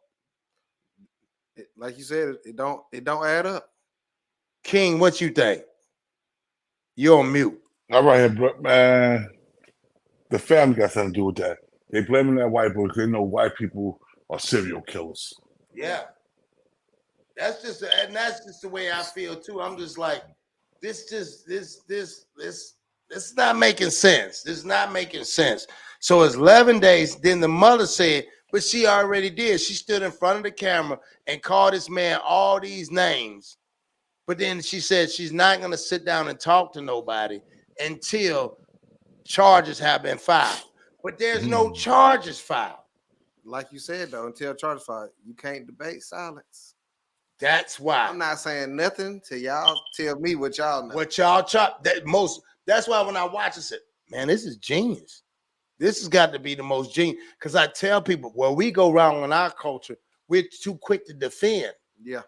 Like you said, it don't add up. King, what you think? You're on mute. All right, here, bro, man. The family got something to do with that. They blaming that white boy because they know white people are serial killers. Yeah. That's just the way I feel too. I'm just like, this not making sense. This is not making sense. So it's 11 days. Then the mother said, but she already did. She stood in front of the camera and called this man all these names. But then she said she's not going to sit down and talk to nobody until charges have been filed. But there's no charges filed. Like you said though, until charges filed, you can't debate silence. That's why I'm not saying nothing till y'all tell me what y'all know. what y'all chop that most. That's why when I watch it, I said, man, this is genius. This has got to be the most genius. Because I tell people, where we go wrong in our culture, we're too quick to defend. Yeah.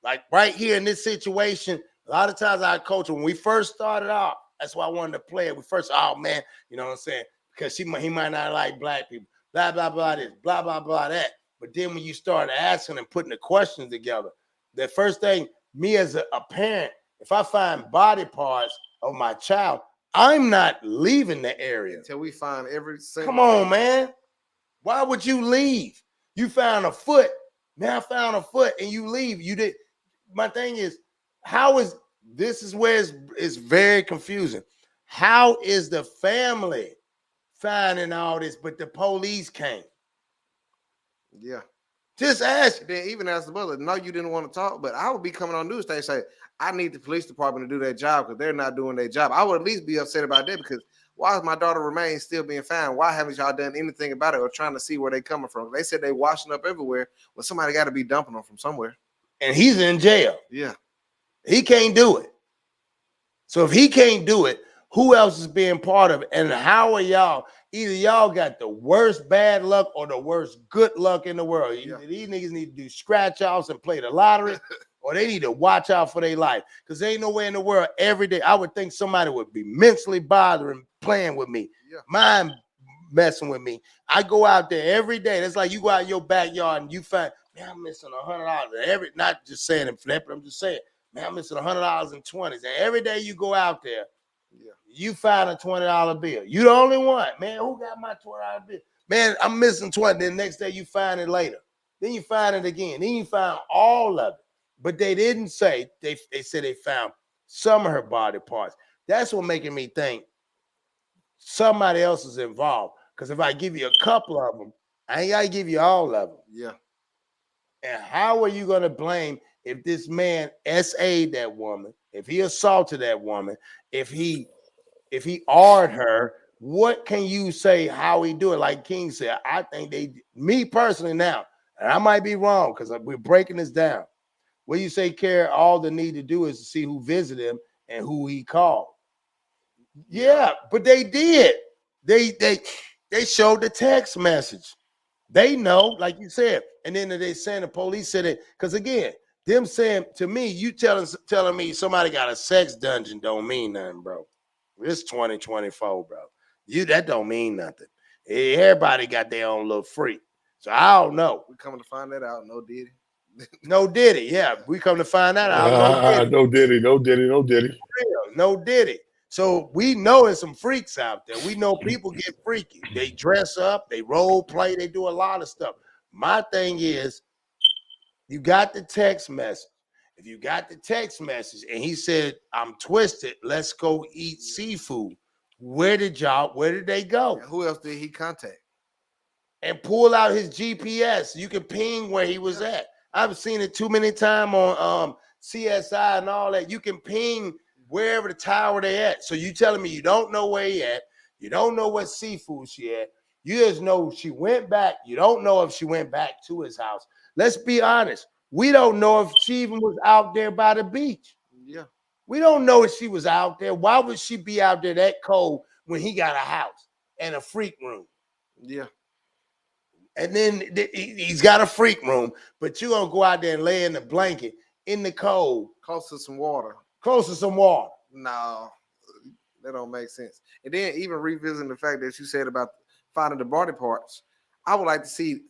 Like right here in this situation, a lot of times our culture, when we first started out, that's why I wanted to play it. We first, oh man, you know what I'm saying? Because he might not like black people, blah, blah, blah, this, blah, blah, blah, that. But then when you start asking and putting the questions together, the first thing, me as a parent, if I find body parts of my child, I'm not leaving the area. Until we find every single Come on, man. Why would you leave? You found a foot. Now I found a foot and you leave. You did. My thing is, how is this is where it's very confusing. How is the family finding all this, but the police can't? Yeah. Just ask. Then even ask the brother, no, you didn't want to talk, but I would be coming on news station say, I need the police department to do their job because they're not doing their job. I would at least be upset about that because why is my daughter remain still being found? Why haven't y'all done anything about it or trying to see where they coming from? They said they washing up everywhere. Well, somebody got to be dumping them from somewhere. And he's in jail. Yeah. He can't do it. So if he can't do it, who else is being part of it? And how are y'all? Either y'all got the worst bad luck or the worst good luck in the world. Yeah. These niggas need to do scratch offs and play the lottery, or they need to watch out for their life. Because ain't nowhere in the world every day. I would think somebody would be mentally bothering, playing with me, mind messing with me. I go out there every day. That's like you go out in your backyard and you find, man, I'm missing $100 every. Not just saying it for that, but I'm just saying, man, I'm missing $100 in 20s. And every day you go out there, you find a $20 bill. You the only one, man. Who got my $20 bill? Man, I'm missing 20. Then the next day you find it later. Then you find it again. Then you find all of it. But they didn't say, they said they found some of her body parts. That's what making me think somebody else is involved. Because if I give you a couple of them, I ain't got to give you all of them. Yeah. And how are you going to blame if this man SA'd that woman, if he assaulted that woman, if he R'd her, what can you say how he do it? Like King said, I think me personally now, and I might be wrong because we're breaking this down. What you say, Kara, all they need to do is to see who visited him and who he called. Yeah, but they did. They showed the text message. They know, like you said, and then they saying the police said it. Because again, them saying to me, you telling me somebody got a sex dungeon don't mean nothing, bro. It's 2024, bro. That don't mean nothing. Everybody got their own little freak. So I don't know. We coming to find that out. No Diddy. No Diddy. Yeah, we come to find that out. No Diddy. No Diddy. So we know there's some freaks out there. We know people get freaky. They dress up, they role play, they do a lot of stuff. My thing is, you got the text message. If you got the text message and he said, I'm twisted, let's go eat seafood. Where did they go? And who else did he contact? And pull out his GPS. You can ping where he was at. I've seen it too many times on CSI and all that. You can ping wherever the tower they at. So you telling me you don't know where he at. You don't know what seafood she at. You just know she went back. You don't know if she went back to his house. Let's be honest. We don't know if she even was out there by the beach. Yeah. We don't know if she was out there. Why would she be out there that cold when he got a house and a freak room? Yeah. And then he's got a freak room, but you're going to go out there and lay in the blanket in the cold. Close to some water. Close to some water. No, that don't make sense. And then even revisiting the fact that you said about finding the body parts, I would like to see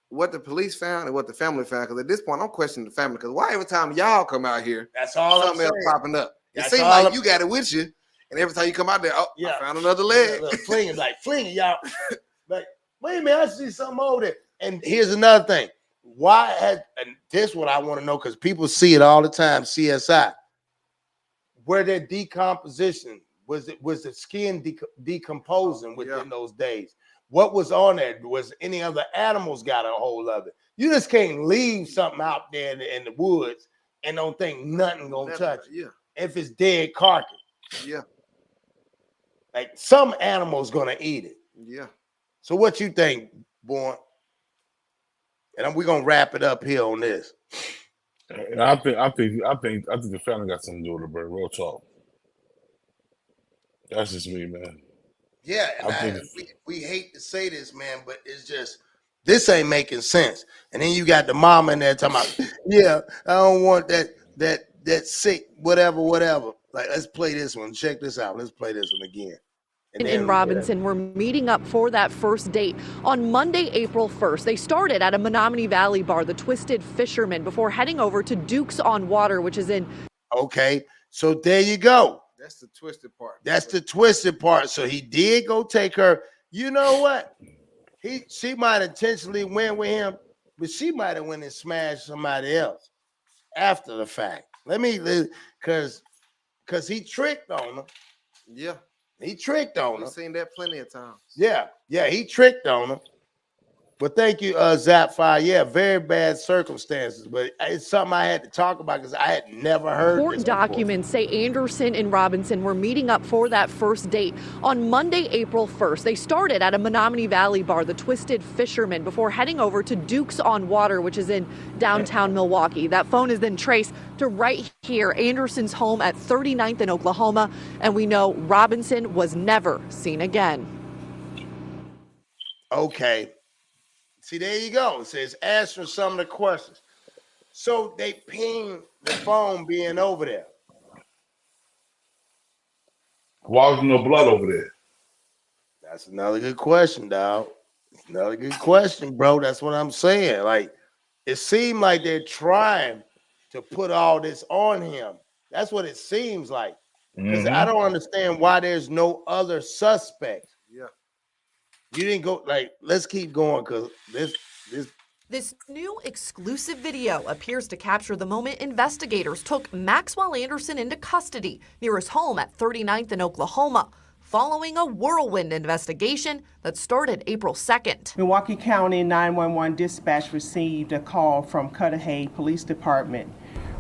what the police found and what the family found. Because at this point, I'm questioning the family. Because why every time y'all come out here, that's all something else popping up? It That's seems all like you got it with you. And every time you come out there, I found another leg. Flinging, y'all. Like, wait a minute, I see something over there. And here's another thing. And this is what I want to know, because people see it all the time, CSI. Where their decomposition, was the skin decomposing within those days? What was on there? Was any other animals got a hold of it? You just can't leave something out there in the woods and don't think nothing gonna touch it. Yeah. If it's dead carcass. Yeah. Like some animal's gonna eat it. Yeah. So what you think, boy? And we're gonna wrap it up here on this. And I think the family got something to do with it, bro. Real talk. That's just me, man. Yeah, and we hate to say this, man, but it's just this ain't making sense. And then you got the mama in there talking about, yeah, I don't want that sick, whatever. Like, let's play this one. Check this out. Let's play this one again. And Robinson were meeting up for that first date on Monday, April 1st. They started at a Menominee Valley bar, the Twisted Fisherman, before heading over to Duke's on Water, which is in. Okay, so there you go. That's the twisted part. That's the twisted part. So he did go take her. You know what? She might intentionally went with him, but she might have went and smashed somebody else after the fact. Because he tricked on her. Yeah. He tricked on her. I've seen that plenty of times. Yeah, he tricked on her. But thank you, Zapfire. Yeah, very bad circumstances, but it's something I had to talk about because I had never heard. Court documents say Anderson and Robinson were meeting up for that first date on Monday, April 1st. They started at a Menominee Valley bar, the Twisted Fisherman, before heading over to Duke's on Water, which is in downtown Milwaukee. That phone is then traced to right here, Anderson's home at 39th in Oklahoma, and we know Robinson was never seen again. Okay. See, there you go. It says answer some of the questions. So they ping the phone being over there. Why was no blood over there? That's another good question, dog. Another good question, bro. That's what I'm saying. Like, it seemed like they're trying to put all this on him. That's what it seems like. Because I don't understand why there's no other suspect. Yeah. You didn't go, like, let's keep going because This new exclusive video appears to capture the moment investigators took Maxwell Anderson into custody near his home at 39th in Oklahoma, following a whirlwind investigation that started April 2nd. Milwaukee County 911 dispatch received a call from Cudahy Police Department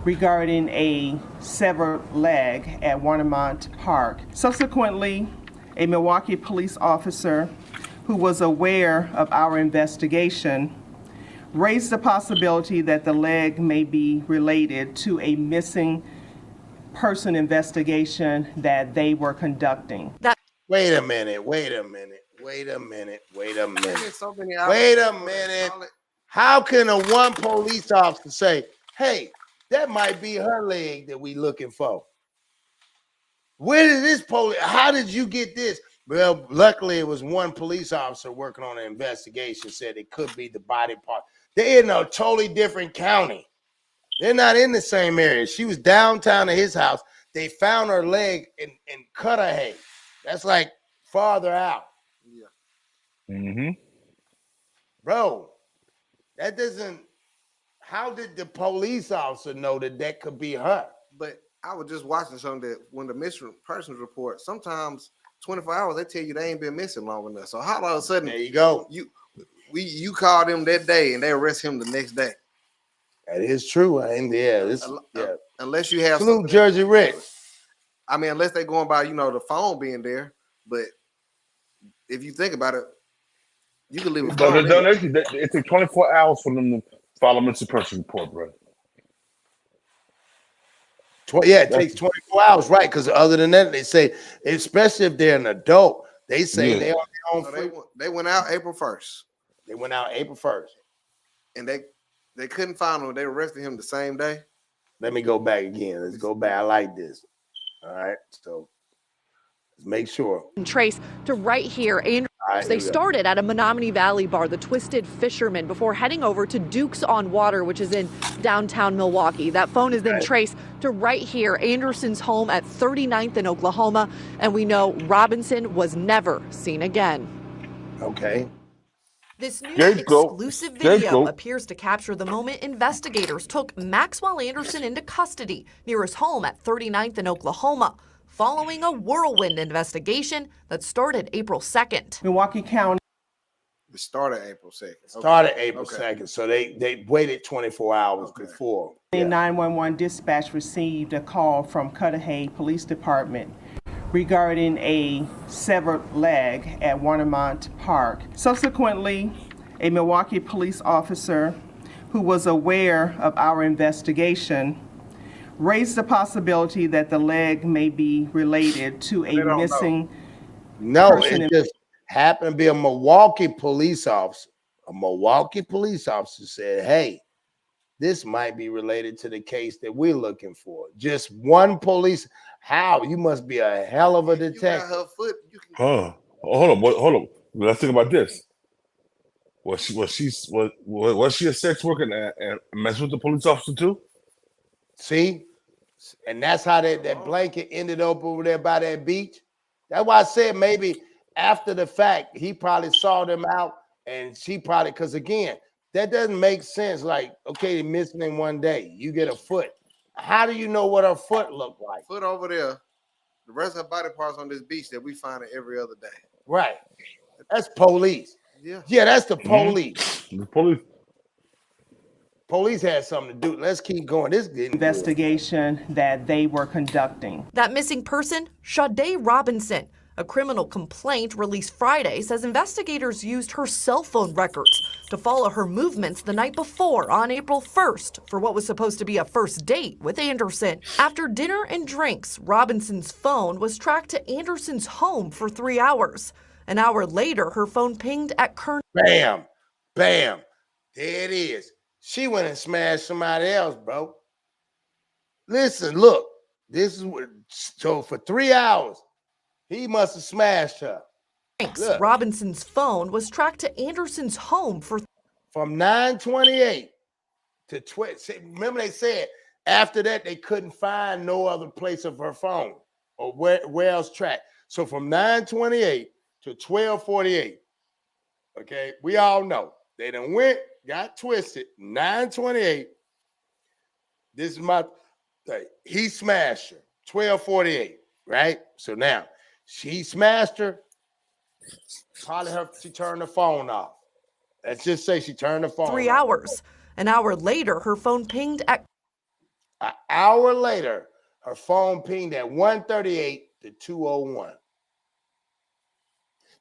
regarding a severed leg at Warnemont Park. Subsequently, a Milwaukee police officer who was aware of our investigation raised the possibility that the leg may be related to a missing person investigation that they were conducting. Wait a minute. How can a one police officer say, hey, that might be her leg that we looking for? Where did this how did you get this? Well, luckily it was one police officer working on an investigation said it could be the body part. They're in a totally different county. They're not in the same area. She was downtown at his house. They found her leg in Cudahy. That's like farther out. Yeah. Bro, that doesn't, how did the police officer know that could be her? But I was just watching something that when the missing persons report, sometimes 24 hours, they tell you they ain't been missing long enough. So how all of a sudden, there you go. You call them that day and they arrest him the next day. That is true. Unless you have Salute Jersey Rick. I mean, unless they're going by, the phone being there. But if you think about it, you can leave a phone. It takes 24 hours for them to file a missing person report, bro. It takes 24 hours, right? Because other than that, they say, especially if they're an adult, they say they're on their own free. They went out April 1st. They went out April 1st. And they couldn't find him. They arrested him the same day. Let me go back again. Let's go back. I like this. All right. So let's make sure. Trace to right here. They started at a Menominee Valley bar, the Twisted Fisherman, before heading over to Duke's on Water, which is in downtown Milwaukee. That phone is then traced to right here, Anderson's home at 39th in Oklahoma, and we know Robinson was never seen again. Okay. This new exclusive video appears to capture the moment investigators took Maxwell Anderson into custody near his home at 39th in Oklahoma, following a whirlwind investigation that started April 2nd. Milwaukee County. It started April 2nd. Started April 2nd. So they waited 24 hours before. 911 dispatch received a call from Cudahy Police Department regarding a severed leg at Warnemont Park. Subsequently, a Milwaukee police officer who was aware of our investigation, raised the possibility that the leg may be related to a missing person. It just happened to be a Milwaukee police officer. A Milwaukee police officer said, hey, this might be related to the case that we're looking for. Just one police. How? You must be a hell of a detective. Hold on. Let's think about this. Was she a sex worker and messed with the police officer too? See? And that's how that blanket ended up over there by that beach. That's why I said maybe after the fact, he probably saw them out and she probably, because again, that doesn't make sense. Like, okay, they're missing in one day. You get a foot. How do you know what her foot looked like? Foot over there. The rest of her body parts on this beach that we find it every other day. Right. That's police. Yeah, that's the police. The police. Police had something to do. Let's keep going. This investigation that they were conducting. That missing person, Sade Robinson. A criminal complaint released Friday says investigators used her cell phone records to follow her movements the night before on April 1st for what was supposed to be a first date with Anderson. After dinner and drinks, Robinson's phone was tracked to Anderson's home for 3 hours. An hour later, her phone pinged at Kern. Bam, bam. There it is. She went and smashed somebody else, bro. Listen, look. This is what. So for 3 hours, he must have smashed her. Look. Robinson's phone was tracked to Anderson's home for from 9:28 to 12. Remember they said after that they couldn't find no other place of her phone or where else tracked. So from 9:28 to 12:48. Okay, we all know they done went, got twisted. 9:28. This is my thing. He smashed her. 12:48. Right. So now she smashed her. Probably she turned the phone off. Let's just say she turned the phone 3 off. hours. An hour later, her phone pinged at. An hour later, her phone pinged at 1:38 to 2:01.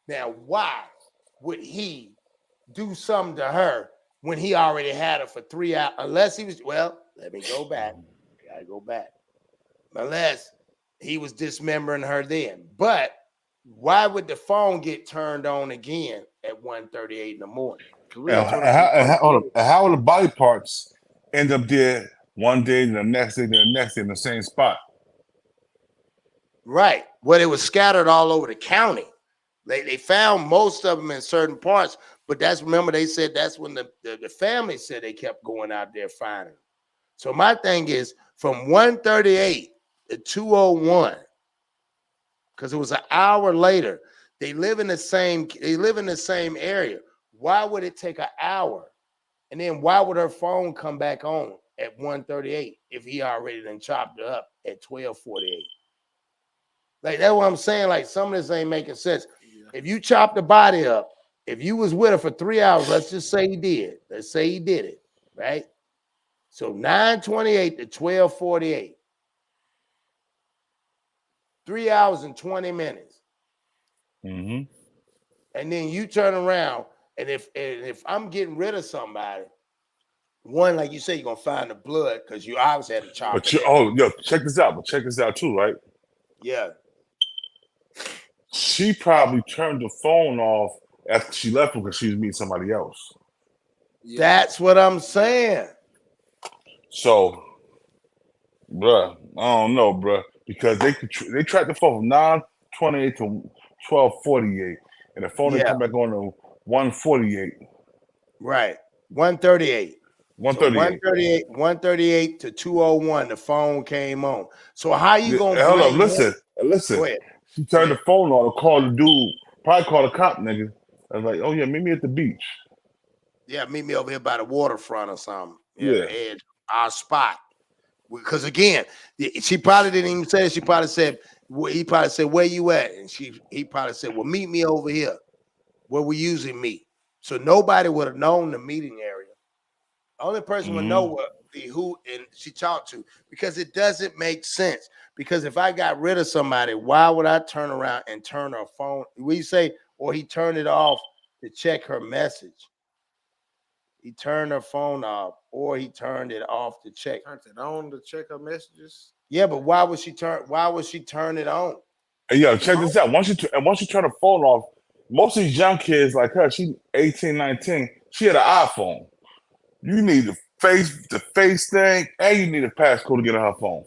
Now, why would he do something to her when he already had her for 3 hours? Unless he was, well, let me go back. Gotta go back. Unless he was dismembering her then. But why would the phone get turned on again at 1:38 in the morning? How would the body parts end up there one day, and the next day, and the next day in the same spot? Right. Well, it was scattered all over the county. They found most of them in certain parts, but remember they said that's when the family said they kept going out there finding them. So my thing is from 1:38 to 2:01, because it was an hour later. They live in the same area. Why would it take an hour? And then why would her phone come back on at 1:38 if he already done chopped her up at 12:48? Like that's what I'm saying. Like some of this ain't making sense. If you chop the body up, if you was with her for 3 hours, let's just say he did. Let's say he did it, right? So 9:28 to 12:48. 3 hours and 20 minutes. Mm-hmm. And then you turn around, and if I'm getting rid of somebody, one, like you say, you're gonna find the blood because you obviously had to chop But it. check this out. But check this out too, right? Yeah. She probably turned the phone off after she left because she was meeting somebody else. That's what I'm saying. So, bruh, I don't know, bruh, because they tracked the phone from 9:28 to 12:48, and the phone didn't come back on to 1:48. Right, 1:38. 1:38. 1:38 to 2:01. The phone came on. So how you gonna hold up? blame Listen. Go ahead. She turned the phone on and called the dude. Probably called a cop, nigga. I was like, oh yeah, meet me at the beach. Yeah, meet me over here by the waterfront or something. Yeah. The edge, our spot. Because again, she probably didn't even say it. She probably said, he probably said, where you at? And he probably said, well, meet me over here where we usually meet. So nobody would have known the meeting area. The only person would know would be who and she talked to, because it doesn't make sense. Because if I got rid of somebody, why would I turn around and turn her phone? We say, or he turned it off to check her message. he turned her phone off, or he turned it off to check. Turned it on to check her messages. Yeah, but why would she turn it on? Hey, yo, check this out. Once you turn the phone off, most of these young kids like her, she 18, 19, she had an iPhone. You need the face thing, and you need a passcode to get on her phone.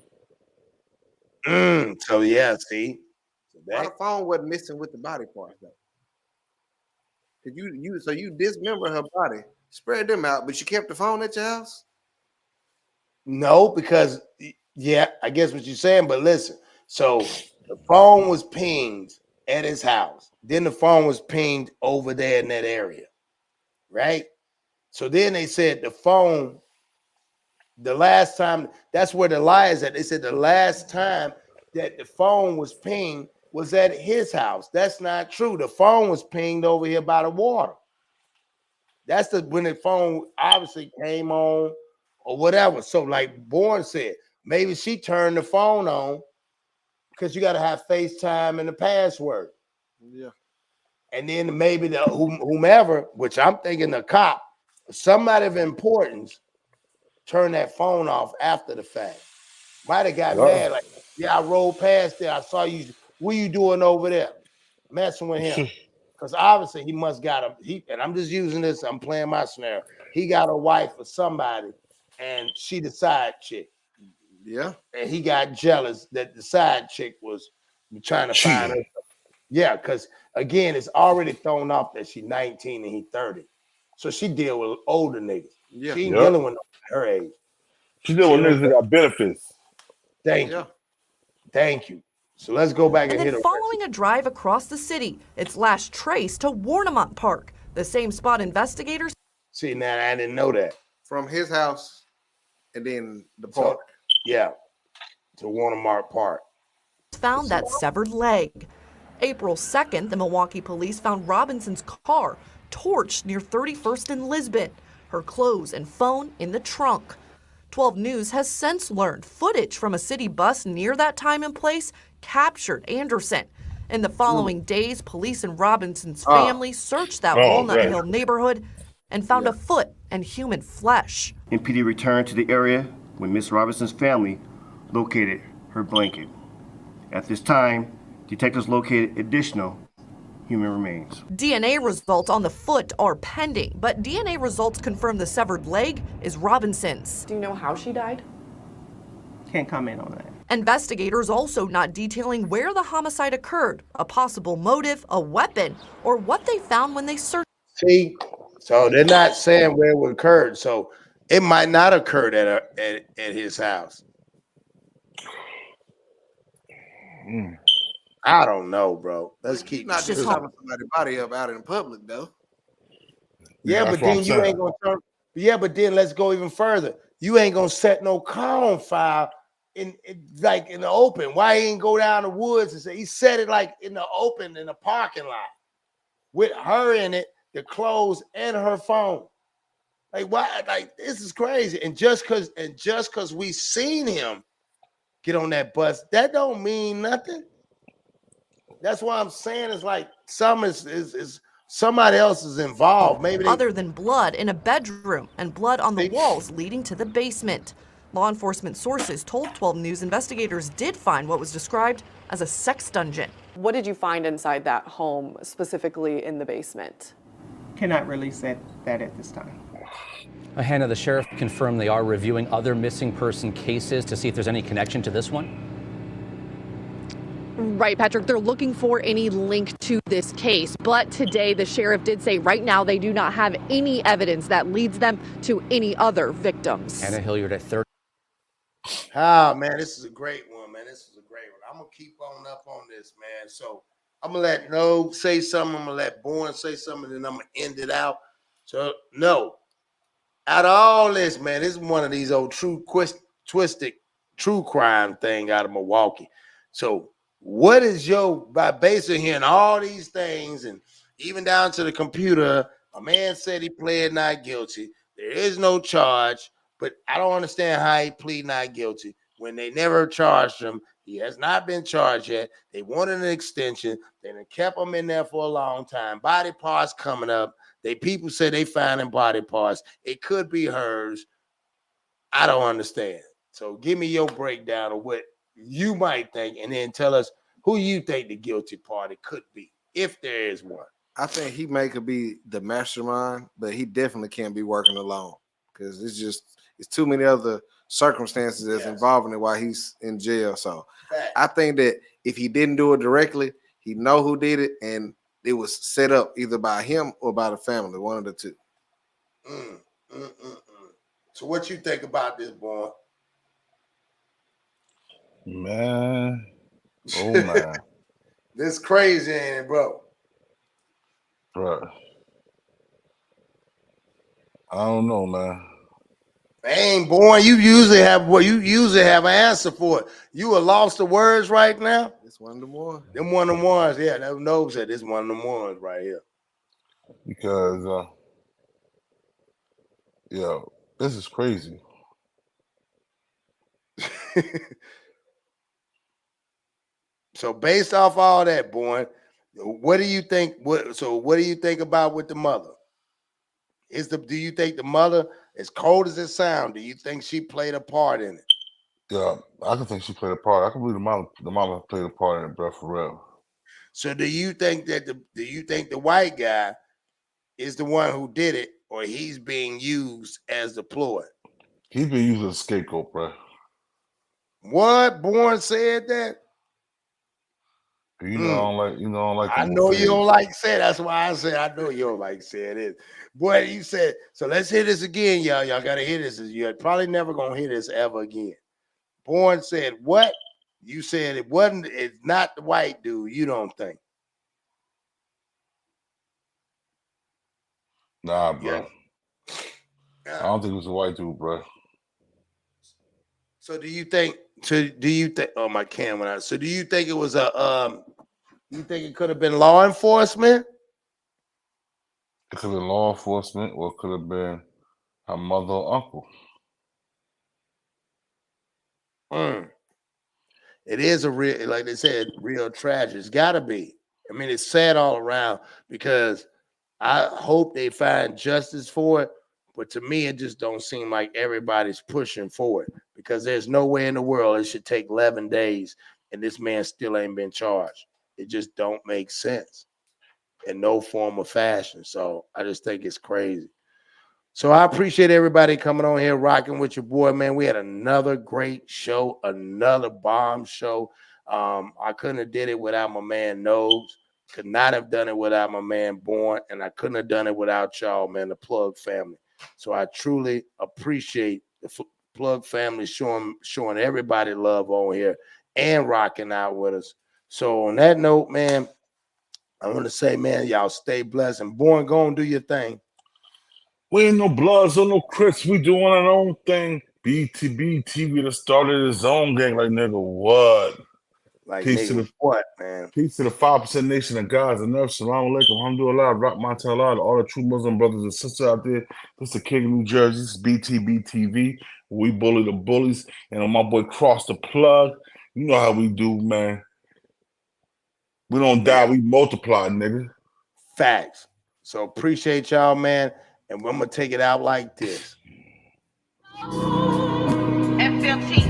So yeah, see. Why the phone wasn't missing with the body parts though? Cause you dismember her body, spread them out, but you kept the phone at your house? No, because yeah, I guess what you're saying, but listen. So the phone was pinged at his house. Then the phone was pinged over there in that area, right? So then they said the phone, the last time, that's where the lie is at. They said the last time that the phone was pinged was at his house. That's not true. The phone was pinged over here by the water. That's when the phone obviously came on or whatever. So like Bourne said, maybe she turned the phone on because you got to have FaceTime and the password. Yeah. And then maybe the whomever, which I'm thinking the cop, somebody of importance, turned that phone off after the fact. Might have got mad, like, yeah, I rolled past there. I saw you. What you doing over there? Messing with him. Because obviously he must got him. And I'm just using this, I'm playing my scenario. He got a wife or somebody, and she the side chick. Yeah. And he got jealous that the side chick was trying to find her. Yeah, because again, it's already thrown off that she's 19 and he 30. So she deal with older niggas. Yeah. She ain't dealing with her age. She deal with niggas that got benefits. Thank you. Thank you. So let's go back and And hit then her. following a drive across the city, it's last traced to Warnemont Park, the same spot investigators. See, now I didn't know that. From his house and then the park. Yeah. To Warnemont Park. Found that severed leg. April 2nd, the Milwaukee police found Robinson's car torched near 31st and Lisbon, her clothes and phone in the trunk. 12 News has since learned footage from a city bus near that time and place captured Anderson. In the following days, police and Robinson's family searched that Walnut Hill neighborhood and found a foot and human flesh. MPD returned to the area when Miss Robinson's family located her blanket. At this time, detectives located additional human remains. DNA results on the foot are pending, but DNA results confirm the severed leg is Robinson's. Do you know how she died? Can't comment on that. Investigators also not detailing where the homicide occurred, a possible motive, a weapon, or what they found when they searched. See, so they're not saying where it occurred. So it might not occurred at his house. I don't know, bro. Let's keep not just having somebody's body up out in public though. Yeah, but then you ain't gonna turn. Yeah, but then let's go even further. You ain't gonna set no car on fire in like in the open. Why he ain't go down the woods and say he set it like in the open in the parking lot with her in it, the clothes and her phone. Like why? Like this is crazy. And just cause we seen him get on that bus, that don't mean nothing. That's why I'm saying it's like some is somebody else is involved. Maybe Other than blood in a bedroom and blood on the walls leading to the basement. Law enforcement sources told 12 News investigators did find what was described as a sex dungeon. What did you find inside that home, specifically in the basement? Cannot release that at this time. Hannah, the sheriff confirmed they are reviewing other missing person cases to see if there's any connection to this one. Right, Patrick, they're looking for any link to this case. But today, the sheriff did say right now they do not have any evidence that leads them to any other victims. Hannah Hilliard at 30. Ah, man, this is a great one, man. This is a great one. I'm going to keep on up on this, man. So I'm going to let No say something. I'm going to let Bourne say something, and then I'm going to end it out. So, No, out of all this, man, this is one of these old twisted true crime thing out of Milwaukee. So what is by basing hearing all these things and even down to the computer, a man said he pled not guilty. There is no charge, but I don't understand how he plead not guilty when they never charged him. He has not been charged yet. They wanted an extension. They kept him in there for a long time. Body parts coming up. People say they finding body parts. It could be hers. I don't understand. So give me your breakdown of what you might think, and then tell us who you think the guilty party could be, if there is one. I think he could be the mastermind, but he definitely can't be working alone because it's too many other circumstances that's involving it while he's in jail. So I think that if he didn't do it directly, he know who did it, and it was set up either by him or by the family, one of the two. So what you think about this, boy? Man. Oh, man. This crazy, ain't it, bro? Bro. I don't know, man. Ain't born. You usually have an answer for it. You are lost the words right now. It's one of them ones. Them one of them ones. Yeah, that Nob said this one of them ones right here. Because this is crazy. So based off all that, boy, what do you think? What do you think about with the mother? Do you think the mother, as cold as it sounds, do you think she played a part in it? Yeah, I can think she played a part. I can believe the mama played a part in it, bro, for real. So do you think the white guy is the one who did it, or he's being used as the ploy? He's been used as a scapegoat, bro. What? Bourne said that? You know, I don't like. I know you don't like saying. That's why I said I know you don't like saying it. Boy, you said so. Let's hear this again, y'all. Y'all gotta hear this. You're probably never gonna hear this ever again. Bourne said what? You said it wasn't. It's not the white dude. You don't think? Nah, bro. I don't think it was a white dude, bro. So do you think? Oh, my camera went out. So do you think it was you think it could have been law enforcement? It could have been law enforcement, or it could have been her mother or uncle. It is a real, like they said, real tragedy. It's got to be. I mean, it's sad all around because I hope they find justice for it. But to me, it just don't seem like everybody's pushing for it because there's no way in the world it should take 11 days and this man still ain't been charged. It just don't make sense in no form or fashion. So I just think it's crazy. So I appreciate everybody coming on here, rocking with your boy, man. We had another great show, another bomb show. I couldn't have did it without my man Nose. Could not have done it without my man Born, and I couldn't have done it without y'all, man, the Plug family. So I truly appreciate the Plug family showing everybody love on here and rocking out with us. So on that note, man, I want to say, man, y'all stay blessed and Born, go and do your thing. We ain't no Bloods or no Crips. We doing our own thing. BTB TV that started his own gang. Like, nigga, what? Like, peace nigga, to the what, man? Peace to the 5% nation of God's and earth. Salam alaikum. Alhamdulillah. Rock Montana. All the true Muslim brothers and sisters out there. This is the King of New Jersey. This is BTB TV. We bully the bullies. And on my boy Cross the Plug. You know how we do, man. We don't die. We multiply, nigga. Facts. So appreciate y'all, man. And I'm going to take it out like this. FLT.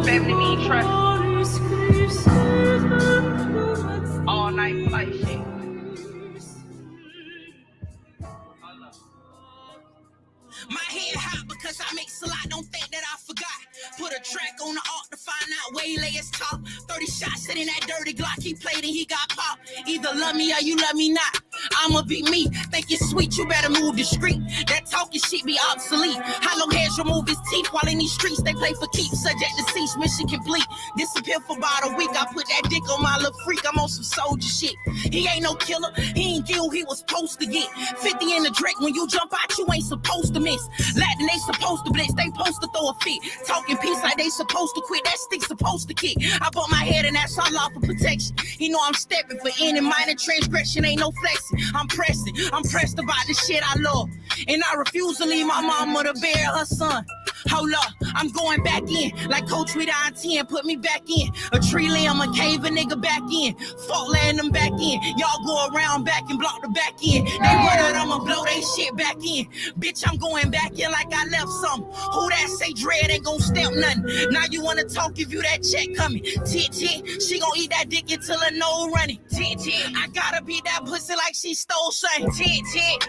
Family mean trust. All night flight shit. My head hot because I make a lot, don't think that I forgot. Put a track on the arc to find out where he lay his top. 30 shots sitting that dirty Glock, he played and he got popped. Either love me or you love me not. I'ma be me, think it's sweet, you better move discreet. That talking shit be obsolete. Hollow heads remove his teeth while in these streets they play for keeps. Subject to cease, mission complete. Disappear for about a week, I put that dick on my little freak. I'm on some soldier shit. He ain't no killer, he ain't get who he was supposed to get. 50 in the Drake, when you jump out, you ain't supposed to miss. Latin, they supposed to blitz, they supposed to throw a fit. Talking peace like they supposed to quit, that stick supposed to kick. I bought my head and that's all off for protection. He know I'm stepping for any minor transgression, ain't no flexing. I'm pressed about the shit I love. And I refuse to leave my mama to bear her son. Hold up, I'm going back in. Like Coach with on 10, put me back in. A tree limb, a cave a nigga back in. Fuck letting them back in. Y'all go around back and block the back end. They run out, I'ma blow they shit back in. Bitch, I'm going back in like I left some. Who that say dread ain't gon' step nothing? Now you wanna talk, give you that check coming. Tit tit, she gon' eat that dick until her nose running. Tit tit, I gotta beat that pussy like she stole something. Tit tit.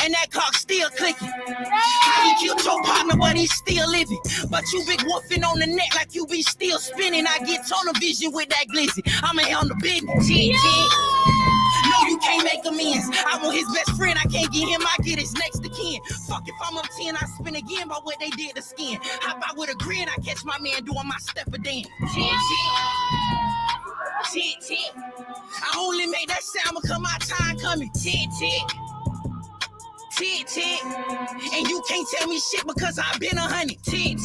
And that cock still clicking. How you killed your partner, but he's still living. But you big woofing on the neck like you be still spinning. I get tunnel vision with that glizzy. I'ma handle the business. No, you can't make amends. I want his best friend. I can't get him. I get his next of kin. Fuck if I'm up 10, I spin again by what they did to skin. Hop out with a grin. I catch my man doing my step of dance. I only make that sound because my time coming. Tick. And you can't tell me shit because I've been 100. Tick.